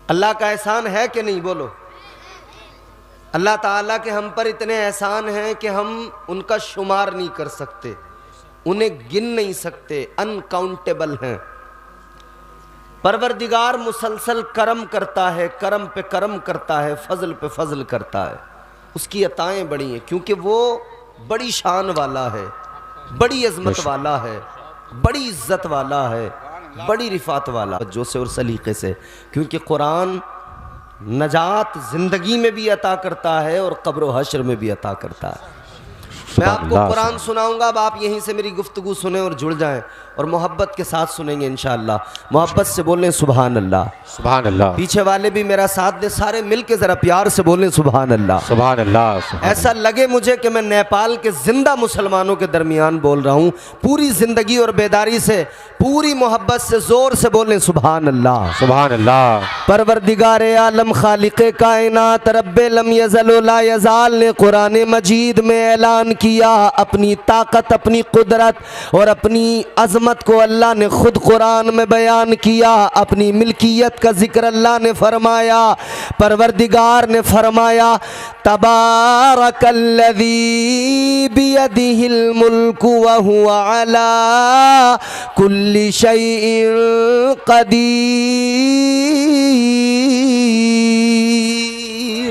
अल्लाह का एहसान है कि नहीं? बोलो। अल्लाह ताला के हम पर इतने एहसान हैं कि हम उनका शुमार नहीं कर सकते, उन्हें गिन नहीं सकते, अनकाउंटेबल हैं। परवरदिगार मुसलसल करम करता है, करम पे करम करता है, फजल पे फजल करता है। उसकी अताएं बड़ी हैं क्योंकि वो बड़ी शान वाला है, बड़ी अजमत वाला है, बड़ी इज्जत वाला है, बड़ी रिफात वाला जो से और सलीके से। क्योंकि कुरान नजात ज़िंदगी में भी अता करता है और कब्र व हश्र में भी अता करता है। मैं आपको कुरान सुनाऊंगा, अब आप यहीं से मेरी गुफ्तगू सुने और जुड़ जाएं और मोहब्बत के साथ सुनेंगे इंशाअल्लाह। मोहब्बत से बोलें सुभान अल्लाह, सुभान अल्लाह। पीछे वाले भी मेरा साथ दे, सारे मिलके ज़रा प्यार से बोलें सुभान अल्लाह, सुभान अल्लाह। ऐसा लगे मुझे कि मैं नेपाल के जिंदा मुसलमानों के दरमियान बोल रहा हूँ। पूरी ज़िंदगी और बेदारी से, पूरी मोहब्बत से ज़ोर से बोलें सुभान अल्लाह, सुभान अल्लाह। परवरदिगारे आलम खालिक़े कायनात रब्बे लम यज़ल व ला यज़ाल ने कुरान मजीद में ऐलान किया अपनी ताकत, अपनी कुदरत और अपनी अज़मत को अल्लाह ने खुद कुरान में बयान किया। अपनी मिल्कियत का जिक्र अल्लाह ने फरमाया। परवरदिगार ने फरमाया तबारकल्लज़ी बियदिहिल मुल्कु व हुवा अला कुल्ली शैइन क़दीर।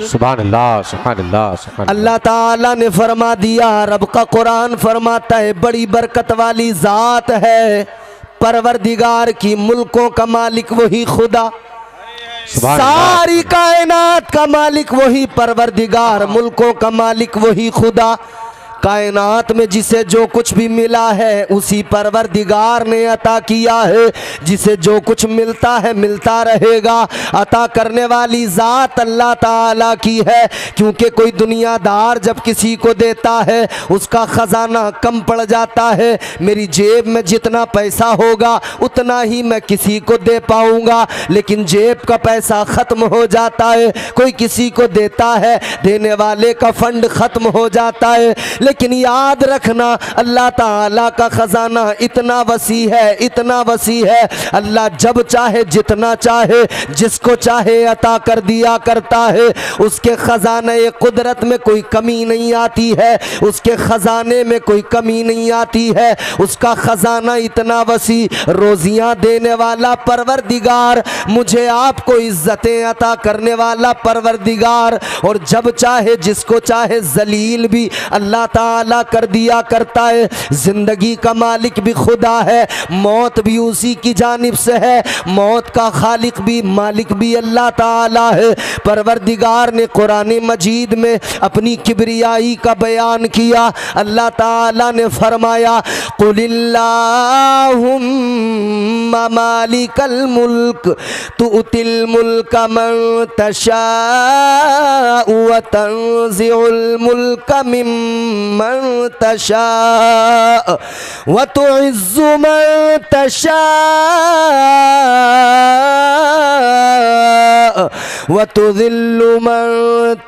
सुभान अल्लाह, सुभान अल्लाह, सुभान अल्लाह ताला ने फरमा दिया, रब का कुरान फरमाता है बड़ी बरकत वाली ज़ात है परवरदिगार की, मुल्कों का मालिक वही खुदा, सारी कायनात का मालिक वही परवरदिगार, मुल्कों का मालिक वही खुदा। कायनात में जिसे जो कुछ भी मिला है उसी परवरदिगार ने अता किया है। जिसे जो कुछ मिलता है मिलता रहेगा। अता करने वाली ज़ात अल्लाह ताला की है। क्योंकि कोई दुनियादार जब किसी को देता है उसका ख़जाना कम पड़ जाता है। मेरी जेब में जितना पैसा होगा उतना ही मैं किसी को दे पाऊँगा, लेकिन जेब का पैसा ख़त्म हो जाता है। कोई किसी को देता है, देने वाले का फंड ख़त्म हो जाता है। लेकिन याद रखना अल्लाह ताला का ख़जाना इतना वसी है, इतना वसी है। अल्लाह जब चाहे जितना चाहे जिसको चाहे अता कर दिया करता है। उसके ख़जाने कुदरत में कोई कमी नहीं आती है, उसके ख़जाने में कोई कमी नहीं आती है। उसका ख़जाना इतना वसी, रोज़ियाँ देने वाला परवरदिगार, मुझे आपको इज़्ज़तें अता करने वाला परवरदिगार, और जब चाहे जिसको चाहे जलील भी अल्लाह ताला कर दिया करता है। जिंदगी का मालिक भी खुदा है, मौत भी उसी की जानिब से है। मौत का खालिक भी मालिक भी अल्लाह ताला है। परवरदिगार ने कुरान मजीद में अपनी किब्रियाई का बयान किया। अल्लाह ताला ने फरमाया कुलिल्लाहुम्मा मालिकल मुल्क तुअतिल मुल्क मन तशाअ व तंज़िउल मुल्क मिम्मन तशाअ व तुइज़्ज़ु मन तशाअ व तुज़िल्लु मन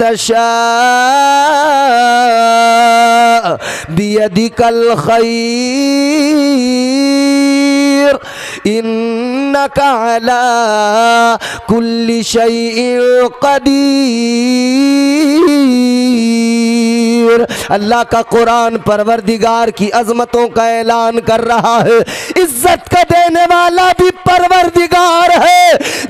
तशाअ बियदिकल खैर इन्नका अला कुल्ली शैइन क़दीर। अल्लाह का कुरान परवरदिगार की अजमतों का ऐलान कर रहा है। इज्जत का देने वाला भी परवरदिगार है।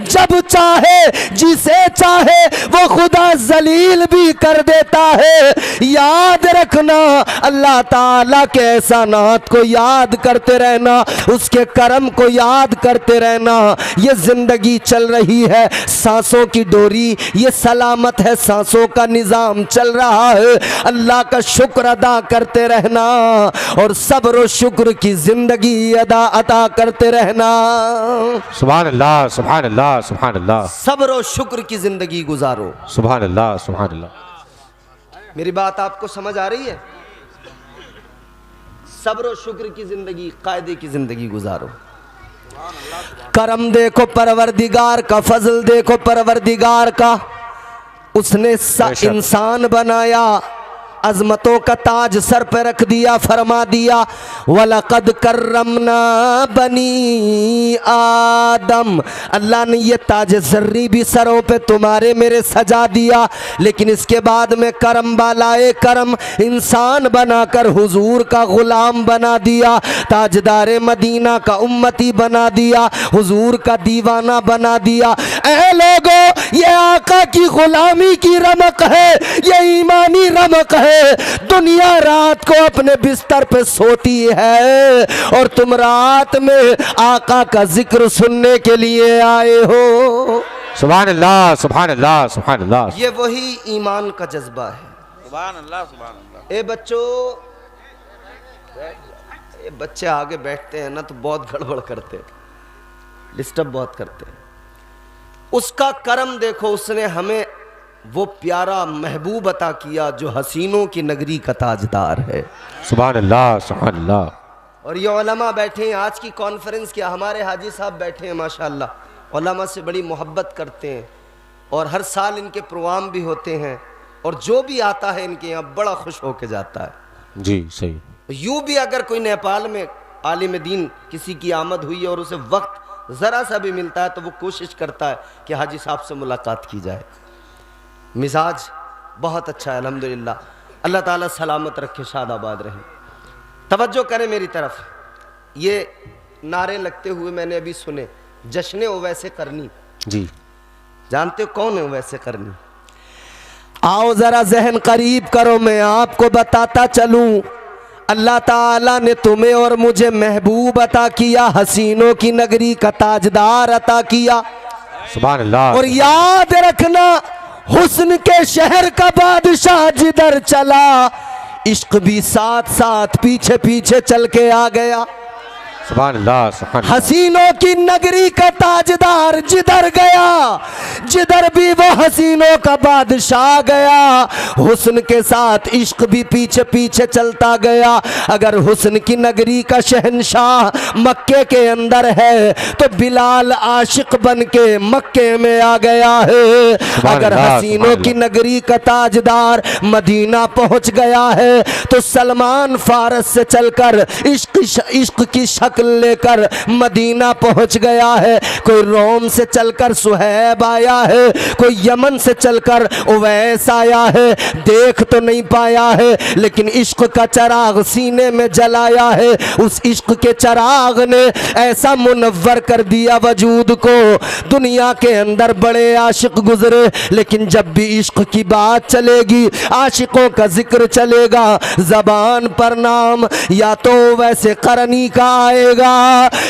जब चाहे जिसे चाहे वो खुदा जलील भी कर देता है। याद रखना अल्लाह ताला के एहसानात को याद करते रहना, उसके करम को याद करते रहना। ये जिंदगी चल रही है, सांसों की डोरी ये सलामत है, सांसों का निज़ाम चल रहा है। अल्लाह का शुक्र अदा करते रहना और सब्र और शुक्र की जिंदगी अता करते रहना। सुभान अल्लाह, सुभान अल्लाह, सुभान अल्लाह। सब्र और शुक्र की जिंदगी गुजारो। सुभान अल्लाह, सुभान अल्लाह। मेरी बात आपको समझ आ रही है? सब्र और शुक्र की जिंदगी, कायदे की जिंदगी गुजारो। करम देखो परवरदिगार का, फजल देखो परवरदिगार का। उसने इंसान बनाया, अजमतों का ताज सर पे रख दिया, फरमा दिया वलक़द कर्रमना बनी आदम। अल्लाह ने ये ताज ज़र्री भी सरों पे तुम्हारे मेरे सजा दिया, लेकिन इसके बाद में करम बालाए करम इंसान बनाकर हुजूर का गुलाम बना दिया, ताजदारे मदीना का उम्मती बना दिया, हुजूर का दीवाना बना दिया। ऐ लोगों, ये आका की गुलामी की रमक है, ये ईमानी रमक है। दुनिया रात को अपने बिस्तर पे सोती है और तुम रात में आका का जिक्र सुनने के लिए आए हो। सुभान अल्लाह, सुभान अल्लाह, सुभान अल्लाह। ये वही ईमान का जज्बा है। सुभान अल्लाह, सुभान अल्लाह। ए बच्चों, ये बच्चे आगे बैठते हैं ना तो बहुत गड़बड़ करते हैं, डिस्टर्ब बहुत करते हैं। उसका करम देखो, उसने हमें वो प्यारा महबूब अता किया जो हसीनों की नगरी का ताजदार है। सुभान अल्लाह, सुभान अल्लाह। और ये उलमा बैठे हैं, आज की कॉन्फ्रेंस किया, हमारे हाजी साहब बैठे हैं माशाअल्लाह, उलमा से बड़ी मोहब्बत करते हैं और हर साल इनके प्रोग्राम भी होते हैं और जो भी आता है इनके यहाँ बड़ा खुश होके जाता है। जी सही। यूँ भी अगर कोई नेपाल में आलिम दीन किसी की आमद हुई है और उसे वक्त ज़रा सा भी मिलता है तो वो कोशिश करता है कि हाजी साहब से मुलाकात की जाए। मिजाज बहुत अच्छा है अल्हम्दुलिल्लाह, अल्लाह ताला सलामत रखे, शादाबाद रहे। तवज्जो करें मेरी तरफ, ये नारे लगते हुए मैंने अभी सुने, जश्न ओवैसे करनी। जी जानते हो कौन है ओवैसे करनी? आओ ज़रा जहन करीब करो, मैं आपको बताता चलूँ। अल्लाह ताला ने तुम्हें और मुझे महबूब अता किया, हसीनों की नगरी का ताजदार अता किया। सुभान अल्लाह। और याद रखना, हुस्न के शहर का बादशाह जिधर चला, इश्क भी साथ साथ पीछे पीछे चल के आ गया। सुभान अल्लाह, सुभान अल्लाह। हसीनों की नगरी का ताजदार जिधर गया, जिधर भी वो हसीनों का बादशाह गया, हुस्न के साथ इश्क भी पीछे पीछे चलता गया। अगर हुस्न की नगरी का शहंशाह मक्के के अंदर है तो बिलाल आशिक बन के मक्के में आ गया है। अगर हसीनों की नगरी का ताजदार मदीना पहुंच गया है तो सलमान फारस से चलकर इश्क की शक्ल लेकर मदीना पहुंच गया है। कोई रोम से चलकर सुहैब आया है, कोई यमन से चलकर उवैस आया है। देख तो नहीं पाया है लेकिन इश्क का चराग सीने में जलाया है। उस इश्क के चराग ने ऐसा मुनव्वर कर दिया वजूद को। दुनिया के अंदर बड़े आशिक गुजरे, लेकिन जब भी इश्क की बात चलेगी, आशिकों का जिक्र चलेगा, जबान पर नाम या तो वैसे करनी का आएगा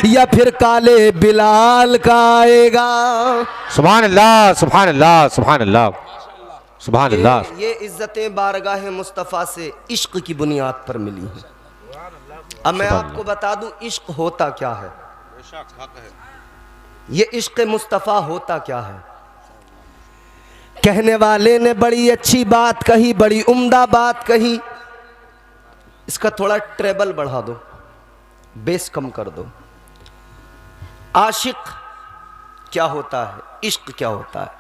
या फिर काले बिलाल का आएगा। सुभान अल्लाह, सुभान अल्लाह, सुभान अल्लाह, सुभान अल्लाह। ये इज्जतें बारगाह मुस्तफ़ा से इश्क की बुनियाद पर मिली हैं। अब मैं आपको बता दूं इश्क होता क्या है। ये इश्क मुस्तफ़ा होता क्या है। कहने वाले ने बड़ी अच्छी बात कही, बड़ी उम्दा बात कही। इसका थोड़ा ट्रेबल बढ़ा दो, बेस कम कर दो। आशिक क्या होता है, इश्क क्या होता है,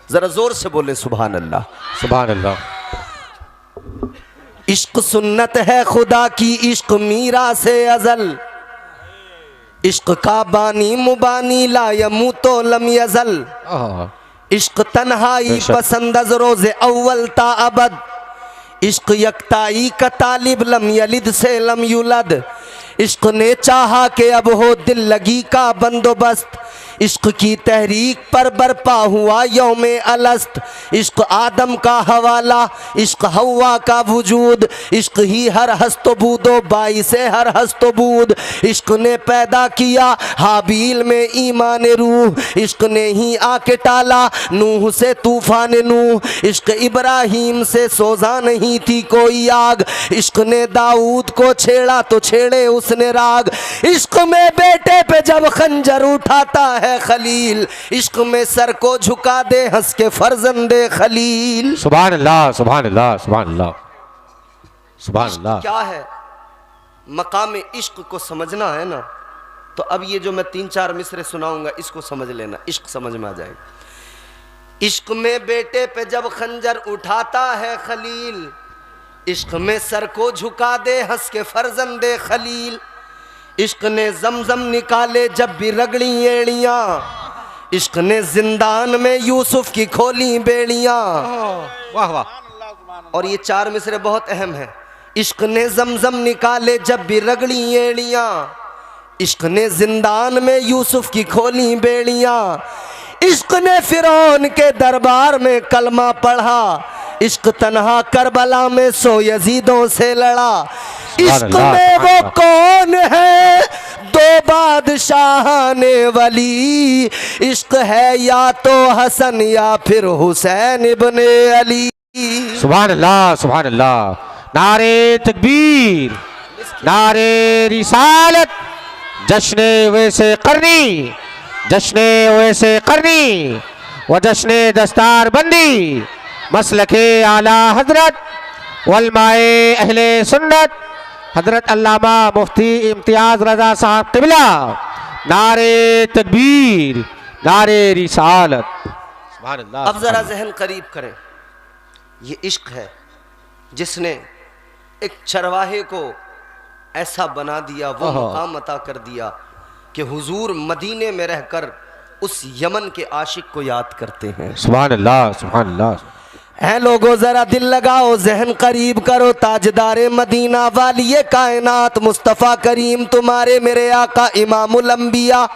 जरा जोर से बोले सुभान अल्लाह, सुभान अल्लाह। इश्क सुन्नत है खुदा की, इश्क मीरा से अजल, इश्क का बानी मुबानी ला यमूतो लम यजल। इश्क तन्हाई पसंद अज रोज़े अव्वल ता अबद, इश्क यकताई का तालिब लम यलिद से लम युलद। इश्क ने चाहा कि अब हो दिल लगी का बंदोबस्त, इश्क की तहरीक पर बरपा हुआ यौमे अलस्त। इश्क आदम का हवाला, इश्क हवा का वजूद, इश्क ही हर हस्तबूदो बाई से हर हस्तबूद। इश्क ने पैदा किया हाबील में ईमान रूह, इश्क ने ही आके टाला नूह से तूफान नूह। इश्क इब्राहीम से सोजा नहीं थी कोई आग, इश्क ने दाऊद को छेड़ा तो छेड़े उसने राग। इश्क में बेटे पे जब खंजर उठाता है खलील, इश्क में सर को झुका दे हंस के फर्जंदे खलील। सुभान अल्लाह, सुभान अल्लाह, सुभान अल्लाह, सुभान अल्लाह। क्या है मकाम इश्क को समझना है ना, तो अब ये जो मैं 3-4 मिसरे सुनाऊंगा इसको समझ लेना, इश्क समझ में आ जाएगा। इश्क में बेटे पे जब खंजर उठाता है खलील, इश्क में सर को झुका दे हंस के फर्जंदे खलील। इश्क ने जमजम निकाले जब भी रगड़ी एड़ियाँ। इश्क ने जिंदान में यूसुफ की खोली बेड़ियाँ। वाह वाह। और ये 4 मिसरे बहुत अहम है। इश्क ने जमजम निकाले जब भी रगड़ी एड़ियाँ। इश्क ने जिंदान में यूसुफ की खोली बेड़ियाँ। इश्क ने फिरौन के दरबार में कलमा पढ़ा। इश्क तन्हा करबला में 100 यजीदों से लड़ा। इश्क में वो कौन है 2 बादशाहाने वली। इश्क है या तो हसन या फिर हुसैन इब्ने अली। सुभान अल्लाह सुभान अल्लाह। नारे तकबीर, नारे रिसालत, जश्ने वैसे करनी, जश्ने वैसे करनी व जश्ने दस्तार बंदी, मसलके आला हजरत वलमाए अहले सुन्नत हजरत अल्लामा मुफ्ती इम्तियाज रजा साहब क़िबला। नारे तकबीर, नारे रिसालत। सुभान अल्लाह। अब जरा जहन करीब करें। ये इश्क है जिसने एक चरवाहे को ऐसा बना दिया, वो मुकाम अता कर दिया कि हुजूर मदीने में रहकर उस यमन के आशिक को याद करते हैं। सुभान अल्लाह सुभान अल्लाह। है लोगो जरा दिल लगाओ, जहन करीब करो। ताजदारे मदीना वालिए कायनात मुस्तफ़ा करीम तुम्हारे मेरे आका इमामुल अंबिया।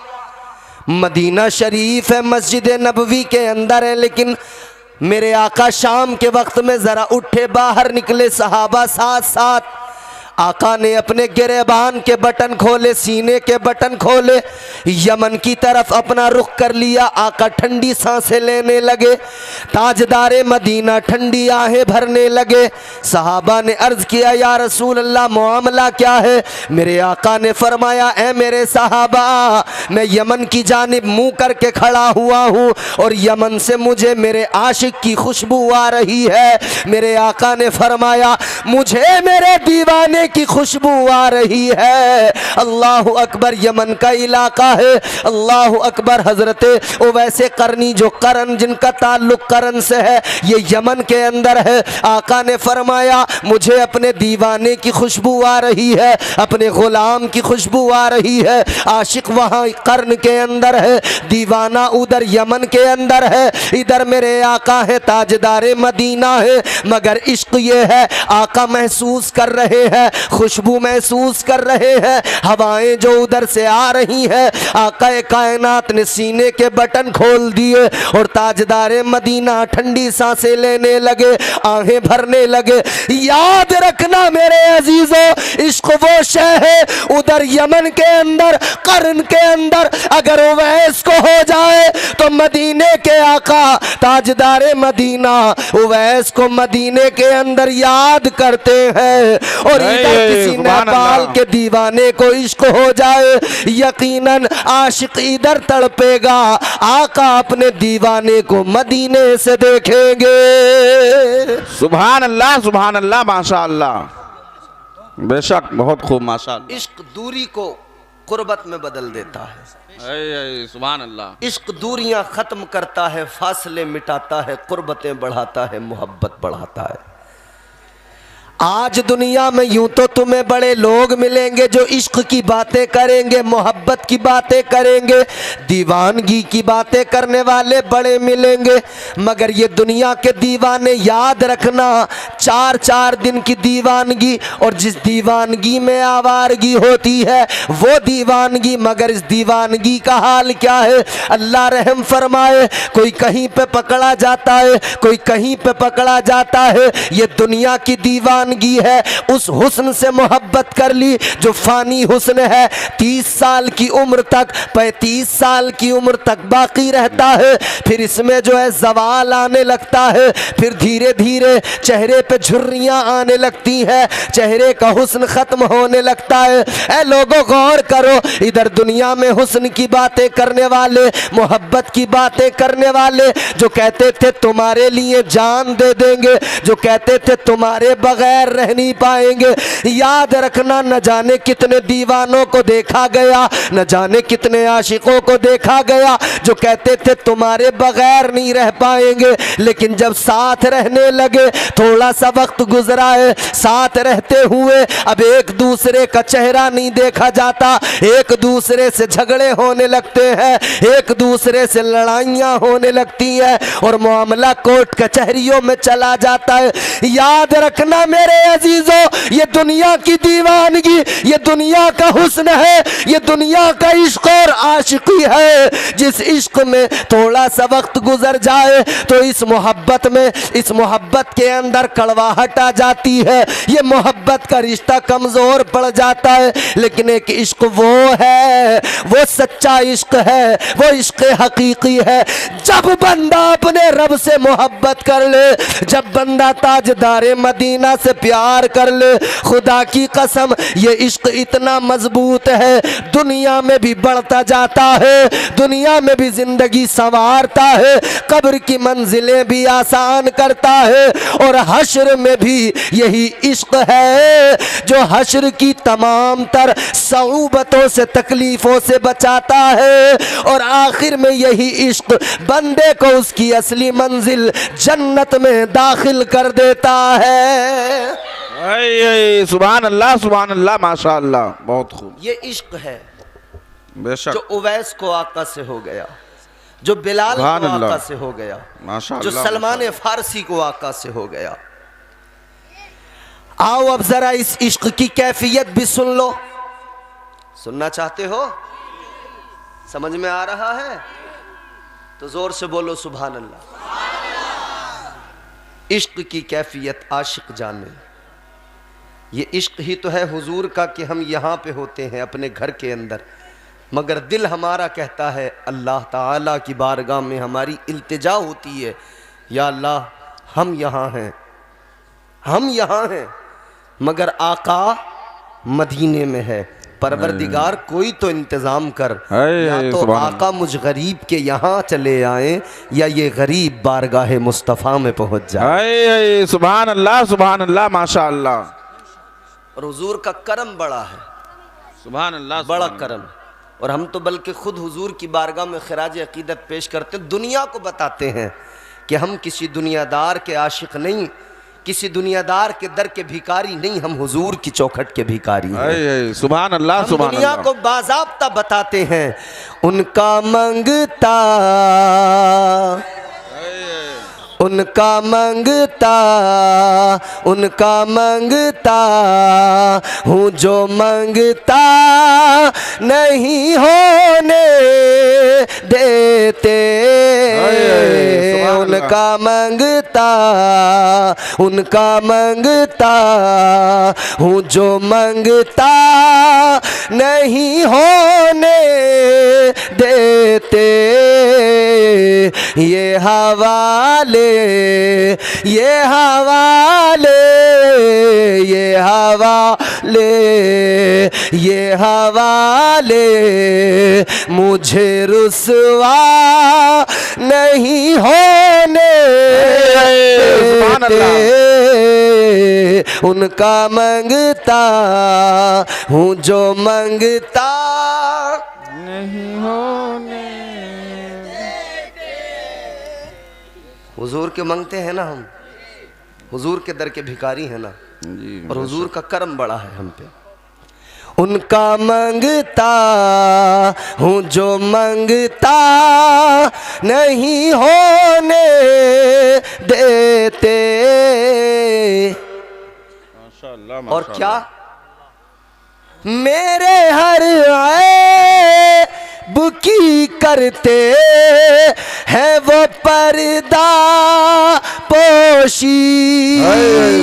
मदीना शरीफ है, मस्जिद नबवी के अंदर है, लेकिन मेरे आका शाम के वक्त में ज़रा उठे, बाहर निकले, सहाबा साथ साथ। आका ने अपने गिरेबान के बटन खोले, सीने के बटन खोले, यमन की तरफ अपना रुख कर लिया। आका ठंडी सांसें लेने लगे, ताजदारे मदीना ठंडी आहें भरने लगे। सहाबा ने अर्ज़ किया, या रसूल अल्लाह मामला क्या है? मेरे आका ने फरमाया, ए मेरे सहाबा, मैं यमन की जानिब मुँह करके खड़ा हुआ हूँ और यमन से मुझे मेरे आशिक की खुशबू आ रही है। मेरे आका ने फरमाया, मुझे मेरे दीवाने की खुशबू आ रही है। अल्लाह अकबर। यमन का इलाका है। अल्लाह अकबर। हजरत उवैसे करनी, जो करन, जिनका ताल्लुक करन से है, ये यमन के अंदर है। आका ने फरमाया, मुझे अपने दीवाने की खुशबू आ रही है, अपने गुलाम की खुशबू आ रही है। आशिक वहाँ करन के अंदर है, दीवाना उधर यमन के अंदर है। इधर मेरे आका है, ताजदारे मदीना है। मगर इश्क ये है, आका महसूस कर रहे हैं, खुशबू महसूस कर रहे हैं, हवाएं जो उधर से आ रही हैं। आका कायनात ने सीने के बटन खोल दिए और ताजदारे मदीना ठंडी सांसें लेने लगे, आहें भरने लगे। याद रखना मेरे अजीजों, इश्क वो शय है उधर यमन के अंदर, करन के अंदर, अगर उवैस को हो जाए तो मदीने के आका ताजदारे मदीना उवैस को मदीने के अंदर याद करते हैं। और इधर किसी नेपाल के दीवाने को इश्क हो जाए, यकीनन आशिक इधर तड़पेगा, आका अपने दीवाने को मदीने से देखेंगे। सुभान अल्लाह माशा अल्लाह। बेशक बहुत खूब माशा अल्लाह। इश्क दूरी को कुर्बत में बदल देता है। सुभान अल्लाह। इश्क दूरियां खत्म करता है, फासले मिटाता है, कुर्बतें बढ़ाता है, मोहब्बत बढ़ाता है। आज दुनिया में यूं तो तुम्हें बड़े लोग मिलेंगे जो इश्क की बातें करेंगे, मोहब्बत की बातें करेंगे, दीवानगी की बातें करने वाले बड़े मिलेंगे। मगर ये दुनिया के दीवाने, याद रखना, 4-4 दिन की दीवानगी, और जिस दीवानगी में आवारगी होती है वो दीवानगी। मगर इस दीवानगी का हाल क्या है? अल्लाह रहम फरमाए। कोई कहीं पे पकड़ा जाता है, कोई कहीं पे पकड़ा जाता है। ये दुनिया की दीवान है, उस हुस्न से मोहब्बत कर ली जो फानी हुस्न है, 30 साल की उम्र तक, 35 साल की उम्र तक बाकी रहता है। फिर इसमें जो है जवाल आने लगता है, फिर धीरे धीरे चेहरे पे झुर्रियां आने लगती हैं, चेहरे का हुस्न खत्म होने लगता है। ऐ लोगों गौर करो, इधर दुनिया में हुस्न की बातें करने वाले, मोहब्बत की बातें करने वाले, जो कहते थे तुम्हारे लिए जान दे देंगे, जो कहते थे तुम्हारे बगैर बगैर रह नहीं पाएंगे। याद रखना, न जाने कितने दीवानों को देखा गया, न जाने कितने आशिकों को देखा गया जो कहते थे तुम्हारे बगैर नहीं रह पाएंगे, लेकिन जब साथ रहने लगे, थोड़ा सा वक्त गुजरा है, साथ रहते हुए अब एक दूसरे का चेहरा नहीं देखा जाता, एक दूसरे से झगड़े होने लगते हैं, एक दूसरे से लड़ाइयां होने लगती हैं और मामला कोर्ट कचहरियों में चला जाता है। याद रखना मेरे अजीजों, ये दुनिया की दीवानगी, ये दुनिया का हुस्न है, ये दुनिया का इश्क और आशिकी है। जिस इश्क में थोड़ा सा वक्त गुजर जाए तो इस मोहब्बत में, इस मोहब्बत के अंदर कड़वाहट आ जाती है, ये मोहब्बत का रिश्ता कमजोर पड़ जाता है। लेकिन एक इश्क वो है, वो सच्चा इश्क है, वो इश्क हकीकी है। जब बंदा अपने रब से मोहब्बत कर ले, जब बंदा ताजदारे मदीना से प्यार कर ले, खुदा की कसम ये इश्क इतना मजबूत है, दुनिया में भी बढ़ता जाता है, दुनिया में भी जिंदगी संवारता है, कब्र की मंजिलें भी आसान करता है और हश्र में भी यही इश्क है जो हश्र की तमाम तर सऊबतों से, तकलीफों से बचाता है और आखिर में यही इश्क बंदे को उसकी असली मंजिल जन्नत में दाखिल कर देता है। सुभान अल्लाह, माशाअल्लाह, बहुत खूब। ये इश्क है बेशक, जो उवैस को आका से हो गया, जो बिलाल को आका से हो गया, जो सलमान फारसी को आका से हो गया। आओ अब जरा इस इश्क की कैफियत भी सुन लो। सुनना चाहते हो? समझ में आ रहा है तो जोर से बोलो सुभान अल्लाह। इश्क की कैफियत आशिक जाने। ये इश्क ही तो है हुजूर का कि हम यहाँ पे होते हैं अपने घर के अंदर, मगर दिल हमारा कहता है अल्लाह ताला की बारगाह में हमारी इल्तिजा होती है, या अल्लाह हम यहाँ हैं, हम यहाँ हैं, मगर आका मदीने में है। परवरदिगार कोई तो इंतज़ाम कर, या तो आका मुझ गरीब के यहाँ चले आए या ये गरीब बारगाह मुस्तफ़ा में पहुँच जाए। सुभान अल्लाह, माशाअल्लाह। और हुजूर का करम बड़ा है, सुभान अल्लाह, बड़ा करम। और हम तो बल्कि खुद हुजूर की बारगाह में खिराज अकीदत पेश करते, दुनिया को बताते हैं कि हम किसी दुनियादार के आशिक नहीं, किसी दुनियादार के दर के भिखारी नहीं, हम हुजूर की चौखट के भिखारी हैं। सुभान अल्लाह, हम दुनिया को बाज़ाब्ता बताते हैं उनका मंगता, उनका मंगता, उनका मंगता हूँ जो मंगता नहीं होने देते। उनका मंगता, उनका मंगता हूँ जो मंगता नहीं होने देते। ये हवाले, ये हवाले, ये हवाले, ये हवाले मुझे रुसवा नहीं होने देते। उनका मंगता हूँ जो मंगता नहीं होने। हुजूर के मंगते हैं ना हम, हुजूर के दर के भिखारी हैं ना, और हुजूर का करम बड़ा है हम पे। उनका मंगता हूँ जो मंगता नहीं होने देते। माशाअल्लाह, और क्या मेरे हर आए बुकी करते हैं वो पर्दा पोशी।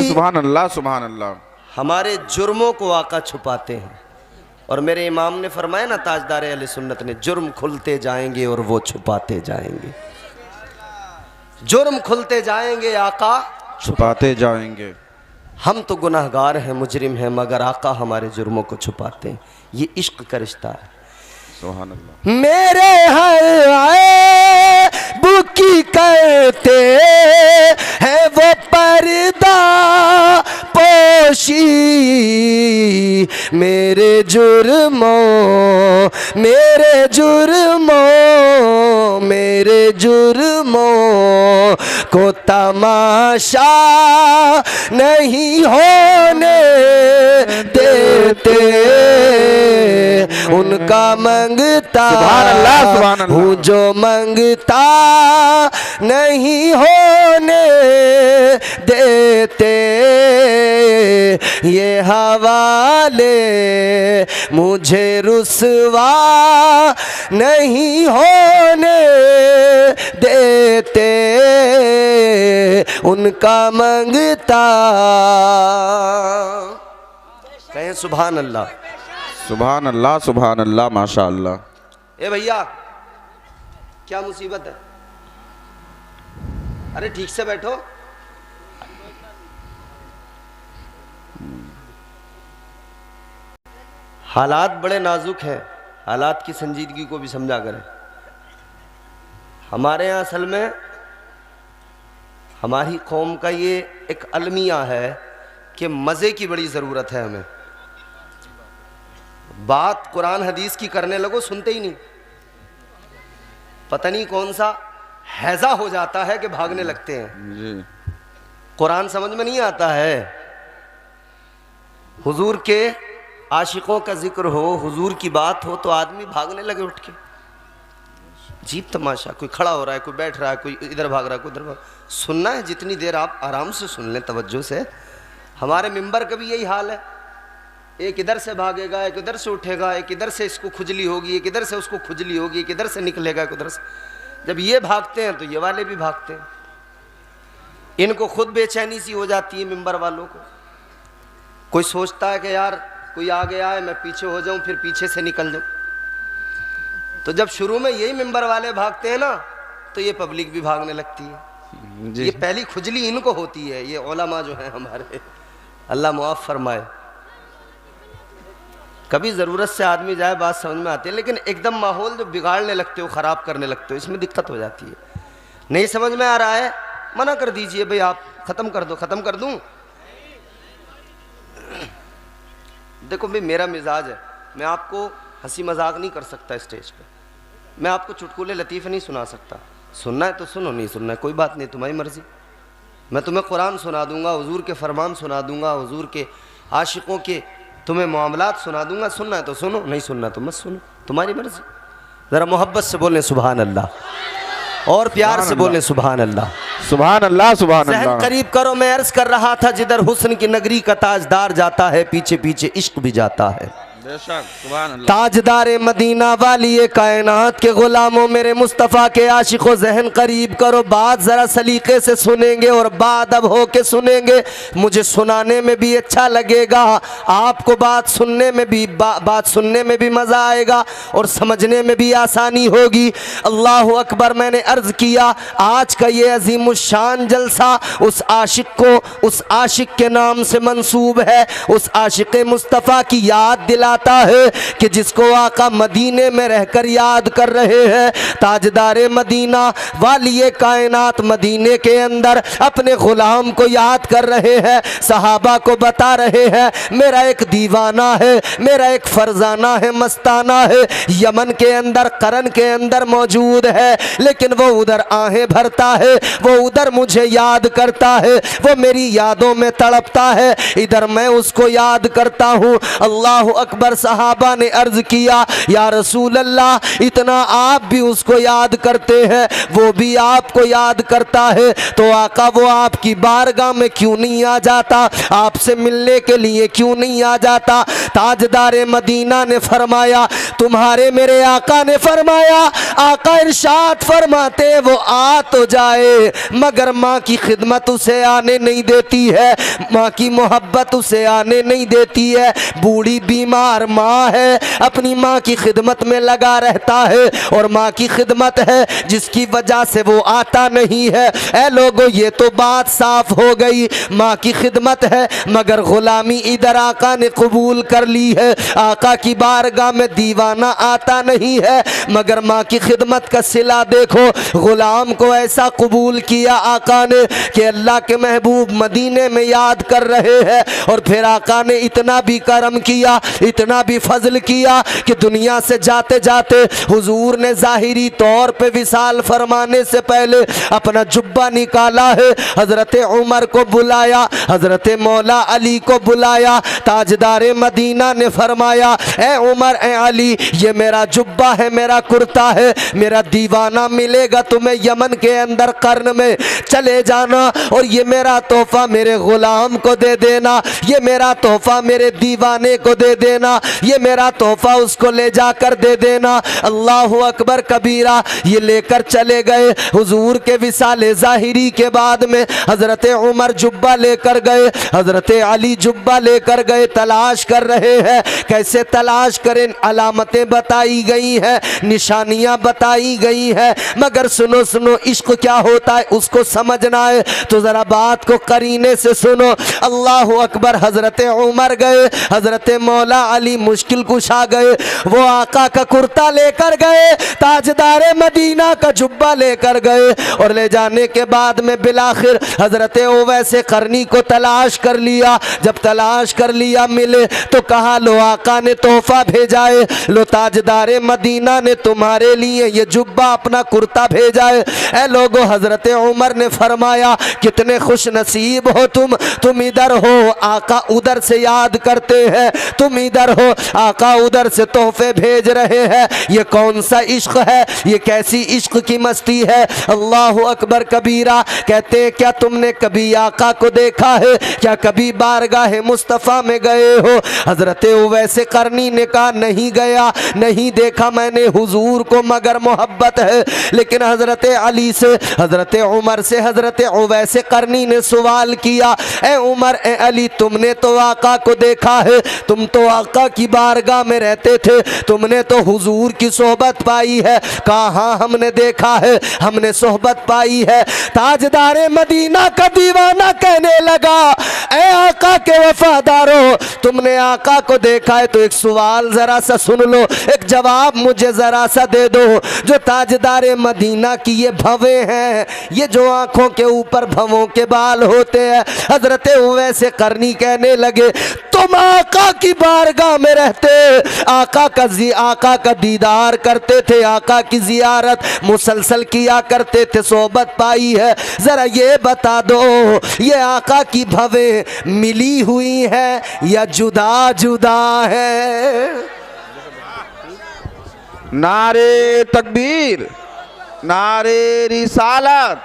सुभान अल्लाह, सुभान अल्लाह। हमारे जुर्मों को आका छुपाते हैं, और मेरे इमाम ने फरमाया ना, ताजदार अहले सुन्नत ने, जुर्म खुलते जाएंगे और वो छुपाते जाएंगे। जुर्म खुलते जाएंगे, आका छुपाते जाएंगे। हम तो गुनाहगार हैं, मुजरिम हैं, मगर आका हमारे जुर्मों को छुपाते हैं। ये इश्क का रिश्ता है। सुभान अल्लाह। मेरे हर आए बुकी करते हैं वो पर्दा बख्शी मेरे जुर्मों को तमाशा नहीं होने देते, उनका मंगता सुभान अल्लाह। हूँ जो मंगता नहीं होने देते, ये हवाले मुझे रुसवा नहीं होने देते, उनका मंगता। कहें सुभान अल्लाह। सुभान अल्लाह, सुभान अल्लाह, माशा अल्लाह। ए भैया क्या मुसीबत है? अरे ठीक से बैठो। हालात बड़े नाजुक हैं, हालात की संजीदगी को भी समझा करें। हमारे यहाँ असल में हमारी कौम का ये एक अलमिया है कि मज़े की बड़ी ज़रूरत है हमें। बात कुरान हदीस की करने लगो सुनते ही नहीं, पता नहीं कौन सा हैजा हो जाता है कि भागने लगते हैं जी। कुरान समझ में नहीं आता है। हुजूर के आशिकों का जिक्र हो, हुजूर की बात हो तो आदमी भागने लगे उठ के। अजीब तमाशा, कोई खड़ा हो रहा है, कोई बैठ रहा है, कोई इधर भाग रहा है, कोई उधर भाग। सुनना है जितनी देर आप आराम से सुन लें तवज्जो से। हमारे मिंबर का भी यही हाल है, एक इधर से भागेगा, एक इधर से उठेगा, एक इधर से इसको खुजली होगी, एक इधर से उसको खुजली होगी, एक इधर से निकलेगा, एक उधर से। जब ये भागते हैं तो ये वाले भी भागते हैं। इनको खुद बेचैनी सी हो जाती है मिंबर वालों को। कोई सोचता है कि यार कोई आ गया है, मैं पीछे हो जाऊं, फिर पीछे से निकल जाऊं। तो जब शुरू में यही मिंबर वाले भागते हैं ना, तो ये पब्लिक भी भागने लगती है। जी। ये पहली खुजली इनको होती है, ये उलमा जो है हमारे, अल्लाह मुआफ़ फरमाए। कभी ज़रूरत से आदमी जाए बात समझ में आती है, लेकिन एकदम माहौल जो बिगाड़ने लगते हो, ख़राब करने लगते हो, इसमें दिक्कत हो जाती है। नहीं समझ में आ रहा है, मना कर दीजिए भाई, आप ख़त्म कर दो। ख़त्म कर दूं? देखो भाई, मेरा मिजाज है, मैं आपको हंसी मजाक नहीं कर सकता स्टेज पे, मैं आपको चुटकुले लतीफ़े नहीं सुना सकता। सुनना है तो सुनो, नहीं सुनना है कोई बात नहीं, तुम्हारी मर्ज़ी। मैं तुम्हें कुरान सुना दूंगा, हुजूर के फरमान सुना दूंगा, हुजूर के आशिकों के तुम्हें मामलात सुना दूंगा। सुनना है तो सुनो, नहीं सुनना तो मत सुनो, तुम्हारी मर्जी। ज़रा मोहब्बत से बोलें सुभान अल्लाह, और प्यार से बोलें सुभान अल्लाह। सुभान अल्लाह, सुभान ज़हन अल्लाह। करीब करो। मैं अर्ज़ कर रहा था, जिधर हुस्न की नगरी का ताजदार जाता है, पीछे पीछे इश्क भी जाता है। बेशक, सुभान अल्लाह। ताजदारे मदीना वाली ये कायनात के गुलामों, मेरे मुस्तफ़ा के आशिकों, ज़हन करीब करो। बात ज़रा सलीके से सुनेंगे और बाअदब हो के सुनेंगे। मुझे सुनाने में भी अच्छा लगेगा, आपको बात सुनने में भी बात सुनने में भी मज़ा आएगा और समझने में भी आसानी होगी। अल्लाह अकबर। मैंने अर्ज़ किया, आज का ये अज़ीमुश्शान जलसा उस आशिक को, उस आशिक के नाम से मंसूब है, उस आशिक मुस्तफ़ा की याद दिलाता है कि जिसको आका मदीने में रहकर याद कर रहे हैं। ताजदारे मदीना वाली कायनात मदीने के अंदर अपने गुलाम को याद कर रहे हैं, सहाबा को बता रहे हैं, मेरा एक दीवाना है, मेरा एक फरजाना है, मस्ताना है, यमन के अंदर करन के अंदर मौजूद है, लेकिन वो उधर आहें भरता है, वो उधर मुझे याद करता है, वो मेरी यादों में तड़पता है, इधर मैं उसको याद करता हूँ। अल्लाह अकबर। सहाबा ने अर्ज किया, या रसूल अल्लाह, इतना आप भी उसको याद करते हैं, वो भी आपको याद करता है, तो आका वो आपकी बारगाह में क्यों नहीं आ जाता, आपसे मिलने के लिए क्यों नहीं आ जाता। ताजदारे मदीना ने फरमाया, तुम्हारे मेरे आका ने फरमाया, आका इरशाद फरमाते, वो आ तो जाए मगर माँ की खिदमत उसे आने नहीं देती है, माँ की मोहब्बत उसे आने नहीं देती है। बूढ़ी बीमार दीदार माँ है, अपनी माँ की खिदमत में लगा रहता है, और माँ की खिदमत है जिसकी वजह से वो आता नहीं है। ऐ लोगों, ये तो बात साफ हो गई, माँ की खिदमत है मगर गुलामी इधर आका ने कबूल कर ली है। आका की बारगाह में दीवाना आता नहीं है मगर माँ की खिदमत का सिला देखो, गुलाम को ऐसा कबूल किया आका ने कि अल्लाह के महबूब मदीने में याद कर रहे हैं, और फिर आका ने इतना भी करम किया, इतना भी फजल किया कि दुनिया से जाते जाते हुजूर ने ज़ाहिरी तौर पे विसाल फरमाने से पहले अपना जुब्बा निकाला है, हज़रत उमर को बुलाया, हज़रत मौला अली को बुलाया, ताजदार मदीना ने फरमाया, ए उमर ए अली, ये मेरा जुब्बा है, मेरा कुर्ता है, मेरा दीवाना मिलेगा तुम्हें यमन के अंदर कर्न में, चले जाना और ये मेरा तोहफा मेरे गुलाम को दे देना, ये मेरा तोहफा मेरे दीवाने को दे देना, ये मेरा तोहफा उसको ले जाकर दे देना। अल्लाह अकबर कबीरा। ये लेकर चले गए। हुजूर के विसाले ज़ाहिरी के बाद में हज़रत उमर जुब्बा लेकर गए, हज़रत अली जुब्बा लेकर गए, तलाश कर रहे हैं, कैसे तलाश करें, अलामतें बताई गई हैं, निशानियां बताई गई हैं, मगर सुनो सुनो, इश्क क्या होता है उसको समझना है तो ज़रा बात को करीने से सुनो। अल्लाह अकबर। हज़रत उमर गए, हज़रत मौला अली मुश्किल कुशा गए, वो आका का कुर्ता लेकर गए, ताजदारे मदीना का जुब्बा लेकर गए, और ले जाने के बाद में बिलाखिर हज़रत ओवैसे करनी को तलाश कर लिया। जब तलाश कर लिया मिले तो कहा, लो आका ने तोहफा भेजा है, लो ताजदारे मदीना ने तुम्हारे लिए ये जुब्बा अपना कुर्ता भेजा है। ए लोगो, हज़रत उमर ने फरमाया, कितने खुश नसीब हो तुम इधर हो, आका उधर से याद करते हैं, तुम इधर हो, आका उधर से तोहफे भेज रहे हैं, ये कौन सा इश्क है, ये कैसी इश्क की मस्ती है। अल्लाह अकबर कबीरा। कहते हैं, क्या तुमने कभी आका को देखा है, क्या कभी बारगाह मुस्तफ़ा में गए हो? हज़रत उवैसे करनी ने कहा, नहीं गया, नहीं देखा मैंने हुजूर को, मगर मोहब्बत है। लेकिन हज़रत अली से, हज़रत उमर से हज़रत उवैसे करनी ने सवाल किया, ए उमर ए अली, तुमने तो आका को देखा है, तुम तो आका की बारगाह में रहते थे, तुमने तो हुजूर की सोहबत पाई है। कहाँ हमने देखा है, हमने सोहबत पाई है। ताजदारे मदीना का दीवाना कहने लगा, ए आका के वफादारों, तुमने आका को देखा है तो एक सवाल जरा सा सुन लो, एक जवाब मुझे जरा सा दे दो। जो ताजदारे मदीना की ये भवें हैं, ये जो आंखों के ऊपर भवों के बाल होते हैं, हज़रत उवैसे करनी कहने लगे, तुम आका की बारगाह में रहते, आका का दीदार करते थे, आका की जियारत मुसलसल किया करते थे, सोहबत पाई है, जरा ये बता दो, ये आका की भवें मिली हुई है या जुदा जुदा है? नारे तकबीर, नारे रिसालत,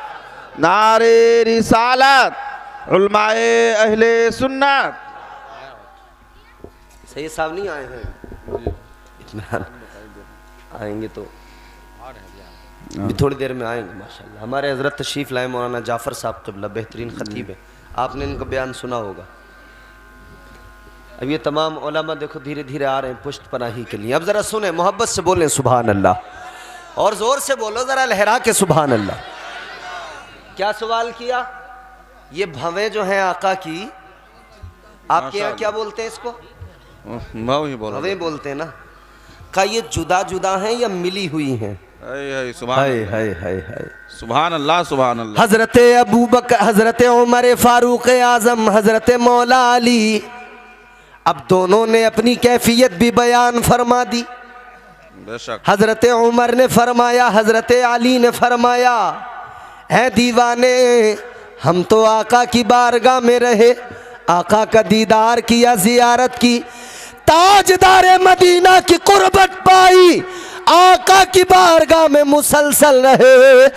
नारे रिसालत, उलमाए अहले सुन्नत। सही साहब नहीं आए हैं, इत्मीनान आएंगे तो अभी थोड़ी देर में आएंगे माशाल्लाह। हमारे हज़रत तशरीफ़ लाए मौलाना जाफ़र साहब क़िबला, बेहतरीन ख़तीब है, आपने इनका बयान सुना होगा। अब ये तमाम उलमा देखो धीरे धीरे आ रहे हैं पुष्ट पनाही के लिए। अब ज़रा सुने, मोहब्बत से बोलें सुभान अल्लाह, और ज़ोर से बोलो ज़रा, लहरा के सुभान अल्लाह। क्या सवाल किया? ये भवें जो हैं आका की, आपके यहाँ क्या बोलते हैं इसको? भवें बोलते हैं ना। का ये जुदा जुदा हैं या मिली हुई हैं? सुभान अल्लाह, सुभान अल्लाह। हज़रत अबू बकर, हज़रत उमर फारूक आज़म, हज़रत मौला अली, अब दोनों ने अपनी कैफियत भी बयान फरमा दी। हज़रत उमर ने फरमाया, हज़रत अली ने फरमाया, है दीवाने, हम तो आका की बारगाह में रहे, आका का दीदार किया, जियारत की, ताजदारे मदीना की कुर्बत पाई, आका की बारगाह में मुसलसल रहे,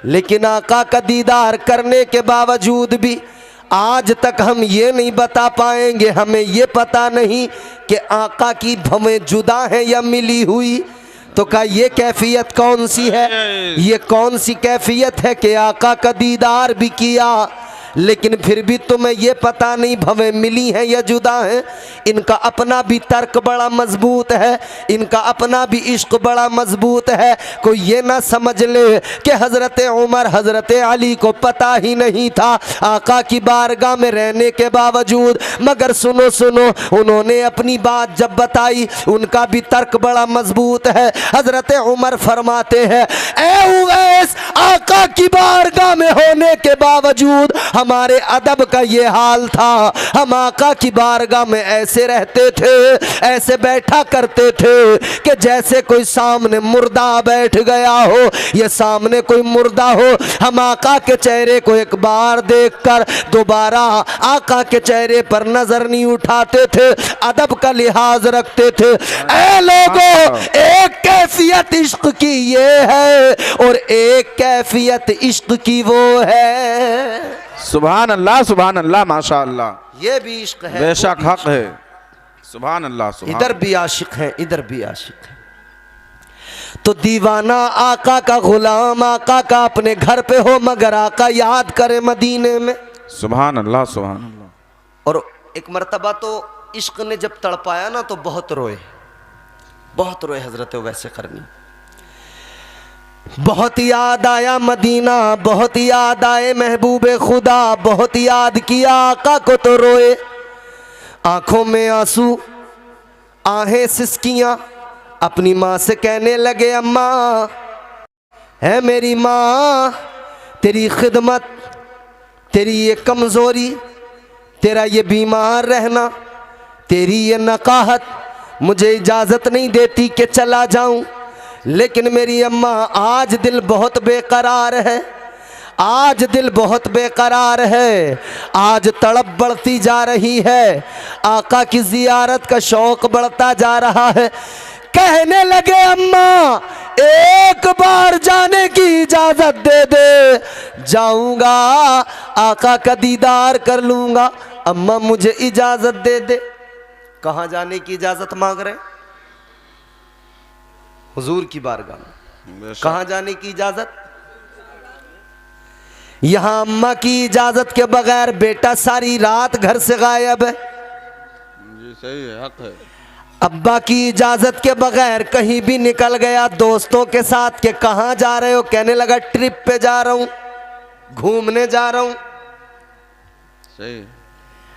लेकिन आका का दीदार करने के बावजूद भी आज तक हम ये नहीं बता पाएंगे, हमें ये पता नहीं कि आका की भवें जुदा हैं या मिली हुई। तो क्या ये कैफियत कौन सी है? ये कौन सी कैफियत है कि आका का दीदार भी किया लेकिन फिर भी तुम्हें ये पता नहीं भवें मिली हैं या जुदा हैं? इनका अपना भी तर्क बड़ा मजबूत है, इनका अपना भी इश्क बड़ा मजबूत है। कोई ये ना समझ ले कि हज़रत उमर हज़रत अली को पता ही नहीं था आका की बारगाह में रहने के बावजूद। मगर सुनो सुनो, उन्होंने अपनी बात जब बताई, उनका भी तर्क बड़ा मजबूत है। हज़रत उमर फरमाते हैं, ए उवैस, आका की बारगाह में होने के बावजूद हमारे अदब का ये हाल था। हम आका की बारगाह में ऐसे रहते थे, ऐसे बैठा करते थे कि जैसे कोई सामने मुर्दा बैठ गया हो, ये सामने कोई मुर्दा हो। हम आका के चेहरे को एक बार देखकर दोबारा आका के चेहरे पर नजर नहीं उठाते थे, अदब का लिहाज रखते थे। ऐ लोगों, एक कैफियत इश्क की ये है और एक कैफियत इश्क की वो है। सुभान अल्लाह माशा अल्लाह। ये भी इश्क है, बेशक हक है। सुभान अल्लाह सुभान। इधर भी आशिक है, इधर भी आशिक है। तो दीवाना आका का गुलाम आका का अपने घर पे हो, मगर आका याद करे मदीने में। सुभान अल्लाह सुभान अल्लाह। और एक मर्तबा तो इश्क ने जब तड़पाया ना तो बहुत रोए, बहुत रोए हजरत वैसे करनी। बहुत याद आया मदीना, बहुत याद आए महबूबे खुदा, बहुत याद किया आका को तो रोए। आंखों में आंसू, आहें सिसकियां, अपनी माँ से कहने लगे, अम्मा है मेरी माँ, तेरी खिदमत, तेरी ये कमज़ोरी, तेरा ये बीमार रहना, तेरी ये नकाहत मुझे इजाज़त नहीं देती कि चला जाऊं। लेकिन मेरी अम्मा, आज दिल बहुत बेकरार है, आज दिल बहुत बेकरार है, आज तड़प बढ़ती जा रही है, आका की ज़ियारत का शौक़ बढ़ता जा रहा है। कहने लगे, अम्मा एक बार जाने की इजाज़त दे दे, जाऊंगा आका का दीदार कर लूँगा। अम्मा मुझे इजाज़त दे दे। कहाँ जाने की इजाज़त मांग रहे? हुजूर की बारगाह में। कहाँ जाने की इजाज़त? यहाँ अम्मा की इजाज़त के बगैर बेटा सारी रात घर से गायब है। जी सही है, हक है। अब्बा की इजाज़त के बगैर कहीं भी निकल गया दोस्तों के साथ के कहाँ जा रहे हो? कहने लगा ट्रिप पे जा रहा हूँ, घूमने जा रहा हूँ। सही।